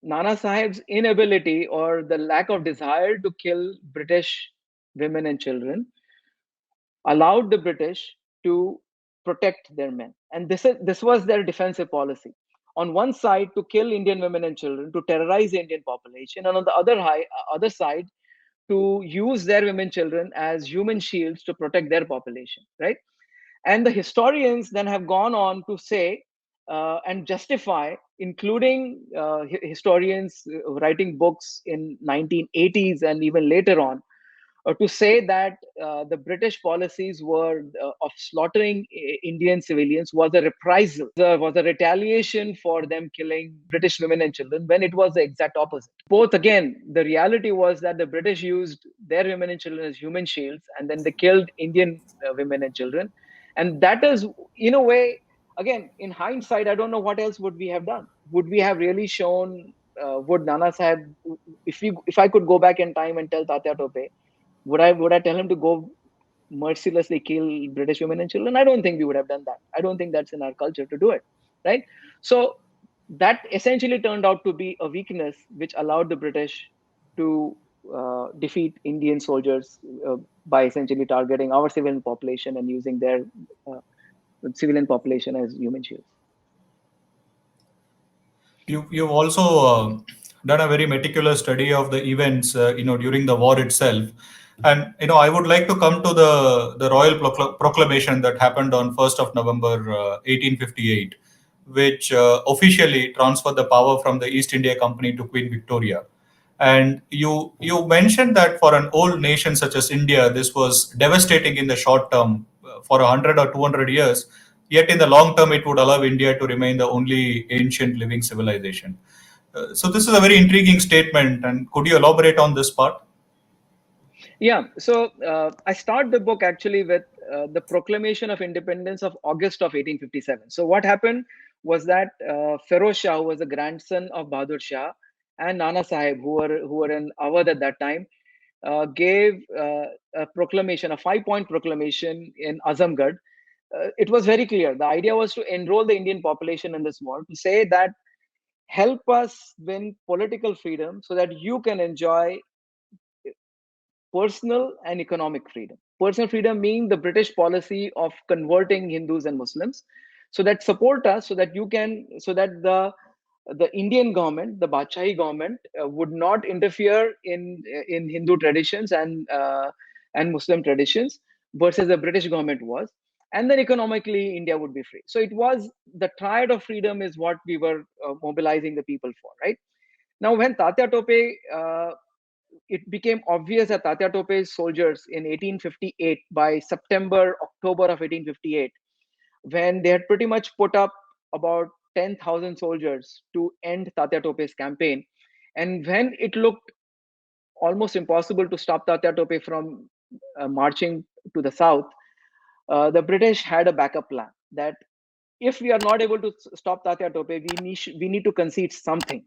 Nana Sahib's inability or the lack of desire to kill British women and children allowed the British to protect their men. And this was their defensive policy. On one side, to kill Indian women and children, to terrorize the Indian population, and on the other side, to use their women and children as human shields to protect their population, right? And the historians then have gone on to say and justify, including historians writing books in 1980s and even later on, to say that the British policies were of slaughtering Indian civilians was a reprisal, was a retaliation for them killing British women and children, when it was the exact opposite. Both, again, the reality was that the British used their women and children as human shields, and then they killed Indian women and children. And that is, in a way, again, in hindsight, I don't know what else would we have done. Would we have really shown? Would Nana Sahib, if I could go back in time and tell Tatya Tope, would I tell him to go mercilessly kill British women and children? I don't think we would have done that. I don't think that's in our culture to do it, right? So that essentially turned out to be a weakness, which allowed the British to defeat Indian soldiers by essentially targeting our civilian population and using their uh, civilian population as human shields. You've also done a very meticulous study of the events, during the war itself, and I would like to come to the royal proclamation that happened on 1st of November, 1858, which officially transferred the power from the East India Company to Queen Victoria. And you mentioned that for an old nation such as India, this was devastating in the short term, for 100 or 200 years. Yet in the long term, it would allow India to remain the only ancient living civilization. So this is a very intriguing statement. And could you elaborate on this part? Yeah, so I start the book actually with the Proclamation of Independence of August of 1857. So what happened was that Feroz Shah, who was the grandson of Bahadur Shah, and Nana Sahib, who were in Awadh at that time, gave a proclamation, a 5-point proclamation in Azamgarh. It was very clear. The idea was to enroll the Indian population in this war, to say that help us win political freedom so that you can enjoy personal and economic freedom. Personal freedom meaning the British policy of converting Hindus and Muslims, so that support us, so that the Indian government, the Badshahi government, would not interfere in Hindu traditions and Muslim traditions, versus the British government was. And then economically, India would be free. So it was the triad of freedom is what we were mobilizing the people for, right? Now, when Tatya Tope it became obvious that Tatya Tope's soldiers in 1858, by September, October of 1858, when they had pretty much put up about 10,000 soldiers to end Tatya Tope's campaign, and when it looked almost impossible to stop Tatya Tope from marching to the south, the British had a backup plan that if we are not able to stop Tatya Tope, we need to concede something.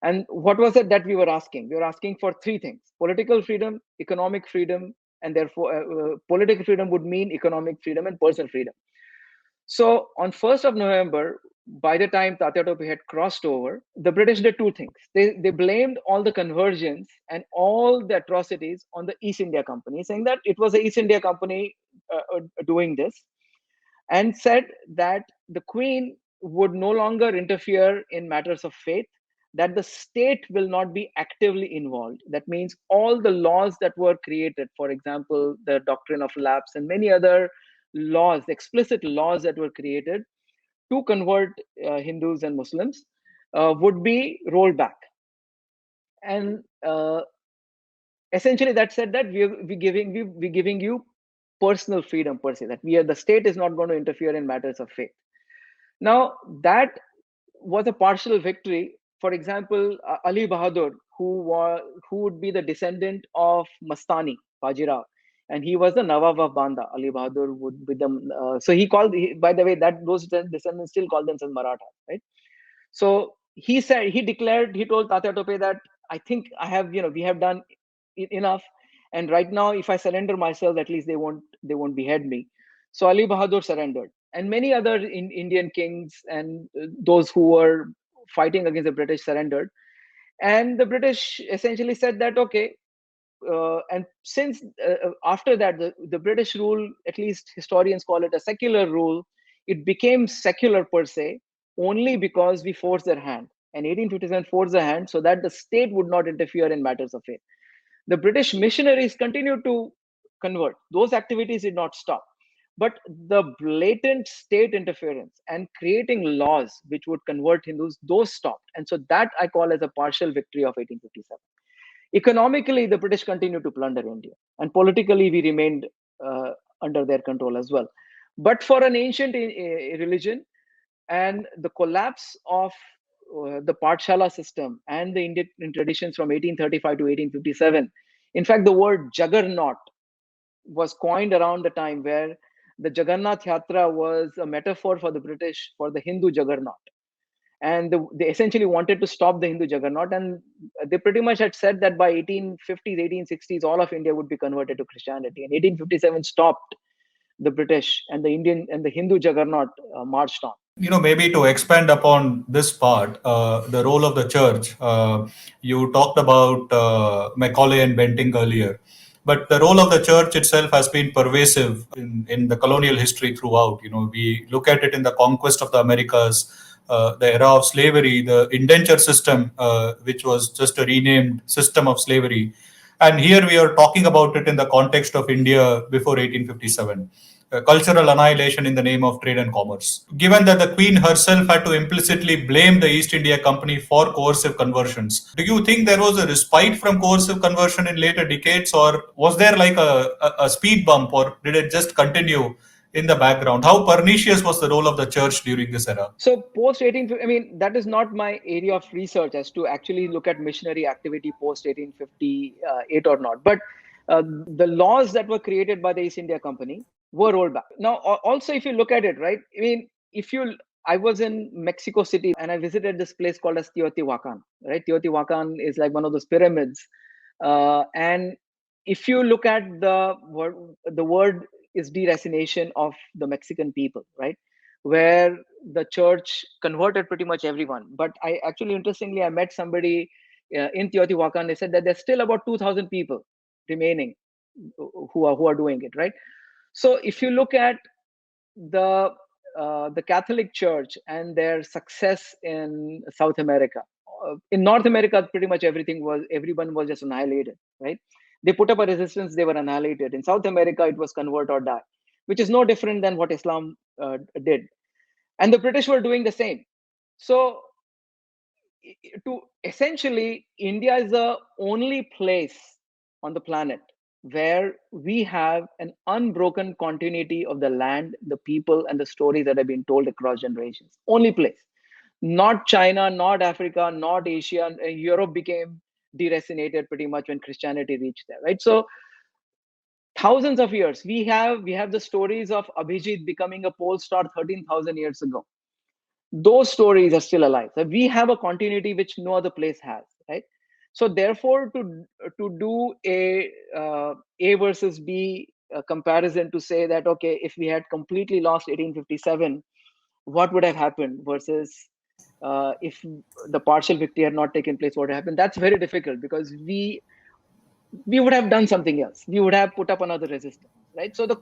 And what was it that we were asking? We were asking for three things: political freedom, economic freedom, and therefore political freedom would mean economic freedom and personal freedom. So on 1st of November, by the time Tatya Tope had crossed over, the British did two things. They blamed all the conversions and all the atrocities on the East India Company, saying that it was the East India Company doing this, and said that the Queen would no longer interfere in matters of faith, that the state will not be actively involved. That means all the laws that were created, for example, the doctrine of lapse and many other laws, explicit laws that were created to convert Hindus and Muslims, would be rolled back. And essentially, that said that we're giving you personal freedom per se. That the state is not going to interfere in matters of faith. Now that was a partial victory. For example, Ali Bahadur, who would be the descendant of Mastani Bajirao, and he was the Nawab of Banda. Ali Bahadur would be the so he called. By the way, that those descendants still call themselves Marathas, right? So he said, he told Tatya Tope that I think we have done enough, and right now if I surrender myself, at least they won't behead me. So Ali Bahadur surrendered, and many other Indian kings and those who were fighting against the British surrendered. And the British essentially said that okay, and since after that the British rule, at least historians call it a secular rule, it became secular per se only because we forced their hand. And 1857 forced the hand so that the state would not interfere in matters of faith. The British missionaries continued to convert. Those activities did not stop. But the blatant state interference and creating laws which would convert Hindus, those stopped. And so that I call as a partial victory of 1857. Economically, the British continued to plunder India, and politically, we remained under their control as well. But for an ancient religion and the collapse of the Pathshala system and the Indian traditions from 1835 to 1857, in fact, the word juggernaut was coined around the time where the Jagannath Yatra was a metaphor for the British for the Hindu juggernaut. And they essentially wanted to stop the Hindu juggernaut, and they pretty much had said that by 1850s, 1860s, all of India would be converted to Christianity. And 1857 stopped the British, and the Indian and the Hindu juggernaut marched on. Maybe to expand upon this part, the role of the church. You talked about Macaulay and Bentinck earlier, but the role of the church itself has been pervasive in the colonial history throughout. We look at it in the conquest of the Americas, the era of slavery, the indenture system, which was just a renamed system of slavery. And here we are talking about it in the context of India before 1857. Cultural annihilation in the name of trade and commerce. Given that the Queen herself had to implicitly blame the East India Company for coercive conversions, do you think there was a respite from coercive conversion in later decades, or was there like a speed bump, or did it just continue in the background? How pernicious was the role of the church during this era? So post 1850, I mean, that is not my area of research as to actually look at missionary activity post 1858 or not. But the laws that were created by the East India Company were rolled back. Now, also, if you look at it, right? I mean, I was in Mexico City and I visited this place called as Teotihuacan, right? Teotihuacan is like one of those pyramids. And if you look at the word is deracination of the Mexican people, right? Where the church converted pretty much everyone. But I actually, interestingly, I met somebody in Teotihuacan. They said that there's still about 2,000 people remaining who are doing it, right? So if you look at the Catholic Church and their success in South America, in North America, pretty much everyone was just annihilated, right? They put up a resistance, they were annihilated. In South America, it was convert or die, which is no different than what Islam did. And the British were doing the same. So to essentially, India is the only place on the planet where we have an unbroken continuity of the land, the people, and the stories that have been told across generations. Only place. Not China, not Africa, not Asia. Europe became deracinated pretty much when Christianity reached there, right? So thousands of years, we have the stories of Abhijit becoming a pole star 13,000 years ago. those stories are still alive. So we have a continuity which no other place has, right? So therefore, to do A versus B comparison, to say that okay, if we had completely lost 1857, what would have happened, versus if the partial victory had not taken place, what would happen? That's very difficult, because we would have done something else. We would have put up another resistance, right? So the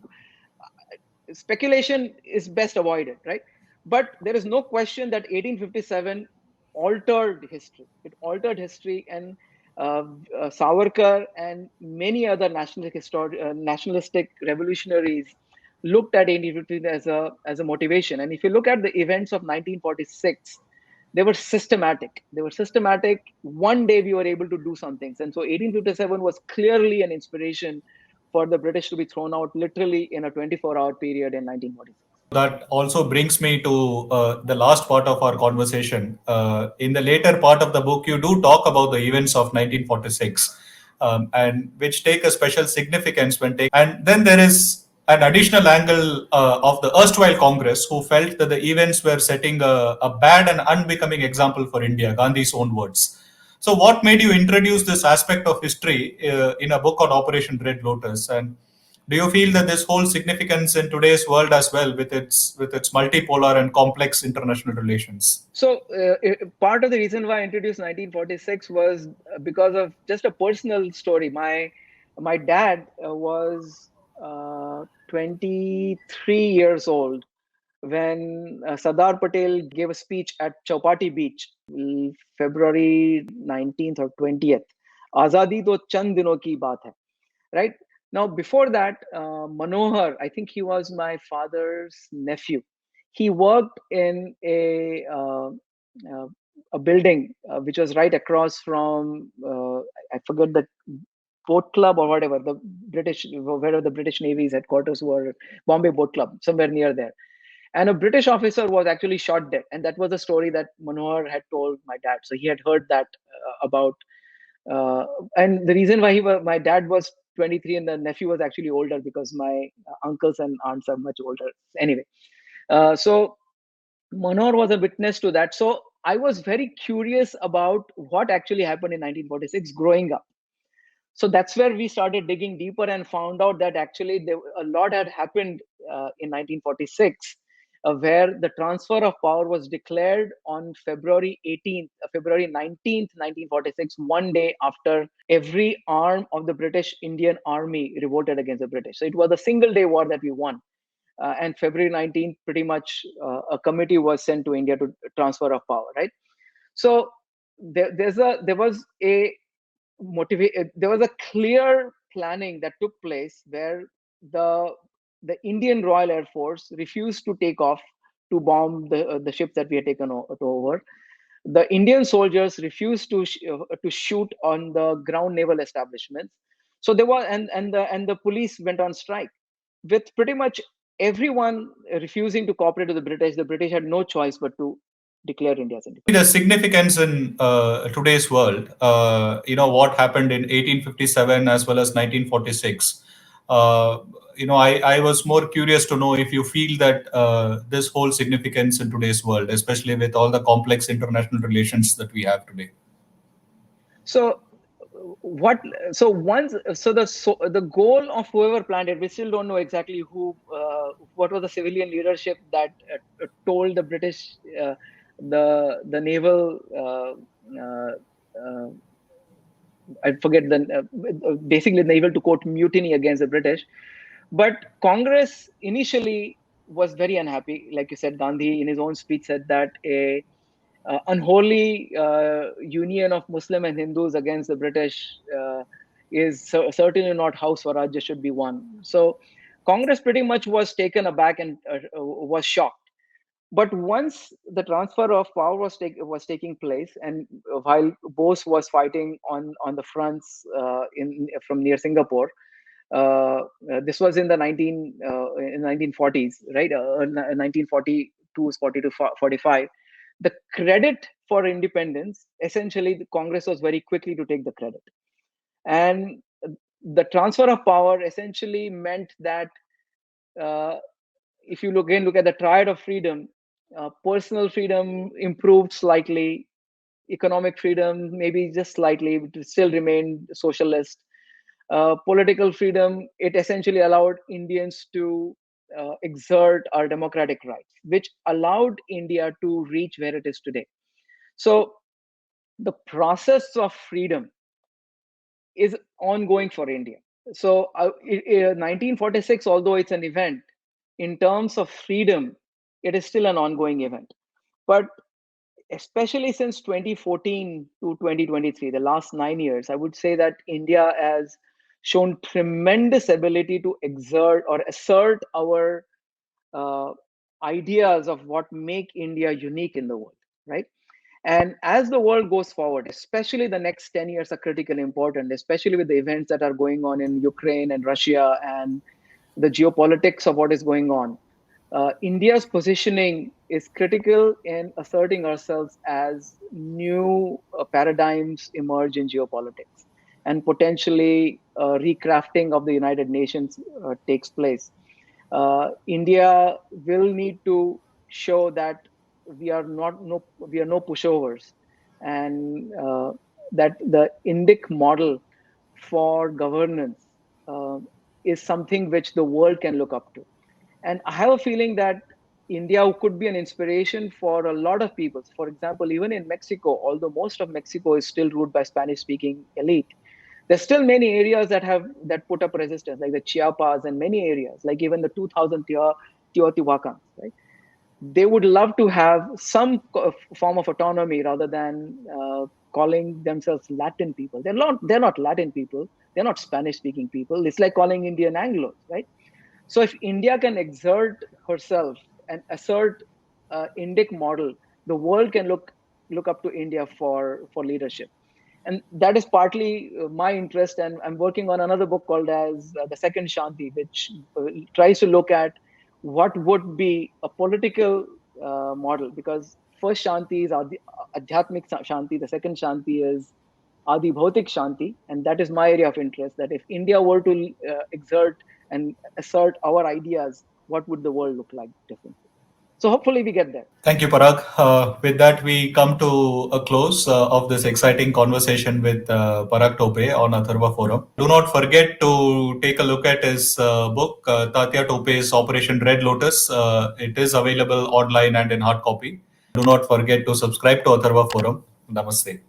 speculation is best avoided, right? But there is no question that 1857 altered history. It altered history, and Savarkar and many other nationalistic revolutionaries looked at 1815 as a motivation. And if you look at the events of 1946, they were systematic. They were systematic. One day we were able to do some things, and so 1857 was clearly an inspiration for the British to be thrown out literally in a 24-hour period in 1946. That also brings me to the last part of our conversation. In the later part of the book, you do talk about the events of 1946, and which take a special significance when taken. And then there is an additional angle of the erstwhile Congress, who felt that the events were setting a bad and unbecoming example for India, Gandhi's own words. So, what made you introduce this aspect of history in a book on Operation Red Lotus? And do you feel that this holds significance in today's world as well, with its multipolar and complex international relations? So part of the reason why I introduced 1946 was because of just a personal story. My dad was 23 years old when Sardar Patel gave a speech at Chowpatty Beach, February 19th or 20th. Azadi to chand dino ki baat hai, right? Now, before that, Manohar, I think he was my father's nephew. He worked in uh, a building which was right across from, I forget the boat club or whatever, the British, where the British Navy's headquarters were, Bombay Boat Club, somewhere near there. And a British officer was actually shot dead. And that was a story that Manohar had told my dad. So he had heard that about uh, and the reason why my dad was 23 and the nephew was actually older, because my uncles and aunts are much older anyway. So Manor was a witness to that. So I was very curious about what actually happened in 1946 growing up. So that's where we started digging deeper and found out that actually a lot had happened in 1946, where the transfer of power was declared on February 19th, 1946, one day after every arm of the British Indian Army revolted against the British. So it was a single day war that we won. And February 19th, pretty much a committee was sent to India to transfer of power, right? So there was a there was a clear planning that took place where the the Indian Royal Air Force refused to take off to bomb the ships that we had taken over. The Indian soldiers refused to shoot on the ground naval establishments. So there was, and the police went on strike, with pretty much everyone refusing to cooperate with the British. The British had no choice but to declare India as independent. The significance in today's world, what happened in 1857 as well as 1946. Uh, I was more curious to know if you feel that this holds significance in today's world, especially with all the complex international relations that we have today. So what the goal of whoever planned it, we still don't know exactly who what was the civilian leadership that told the British, the naval uh, uh, I forget the basically the naval, to quote, mutiny against the British. But Congress initially was very unhappy. Like you said, Gandhi in his own speech said that a unholy union of Muslim and Hindus against the British is certainly not how Swarajya should be won. So Congress pretty much was taken aback and was shocked. But once the transfer of power was taking place, and while Bose was fighting on the fronts in from near Singapore, this was in the 1940s, right? 1942, 42, 45. The credit for independence, essentially, the Congress was very quickly to take the credit, and the transfer of power essentially meant that uh, if you look at the triad of freedom, personal freedom improved slightly, economic freedom maybe just slightly, it still remained socialist. Political freedom, it essentially allowed Indians to exert our democratic rights, which allowed India to reach where it is today. So the process of freedom is ongoing for India. So 1946, although it's an event, in terms of freedom, it is still an ongoing event. But especially since 2014 to 2023, the last 9 years, I would say that India has shown tremendous ability to exert or assert our uh, ideas of what make India unique in the world, right? And as the world goes forward, especially the next 10 years are critically important, especially with the events that are going on in Ukraine and Russia and the geopolitics of what is going on. India's positioning is critical in asserting ourselves as new paradigms emerge in geopolitics, and potentially recrafting of the United Nations takes place. India will need to show that we are no pushovers, and that the Indic model for governance uh, is something which the world can look up to. And I have a feeling that India could be an inspiration for a lot of people. For example, even in Mexico, although most of Mexico is still ruled by Spanish-speaking elite, there's still many areas that put up resistance, like the Chiapas and many areas, like even the 2000 Teotihuacans, right? They would love to have some form of autonomy rather than calling themselves Latin people. They're not Latin people. They're not Spanish speaking people. It's like calling Indian Anglos, right? So if India can exert herself and assert Indic model, the world can look up to India for leadership. And that is partly my interest. And I'm working on another book called as The Second Shanti, which tries to look at what would be a political model. Because first Shanti is Adhyatmic Shanti, the second Shanti is Adi Bhautik Shanti, and that is my area of interest. That if India were to exert and assert our ideas, what would the world look like differently? So hopefully we get there. Thank you, Parag. With that, we come to a close of this exciting conversation with Parag Tope on Atharva Forum. Do not forget to take a look at his book, Tatya Tope's Operation Red Lotus. It is available online and in hard copy. Do not forget to subscribe to Atharva Forum. Namaste.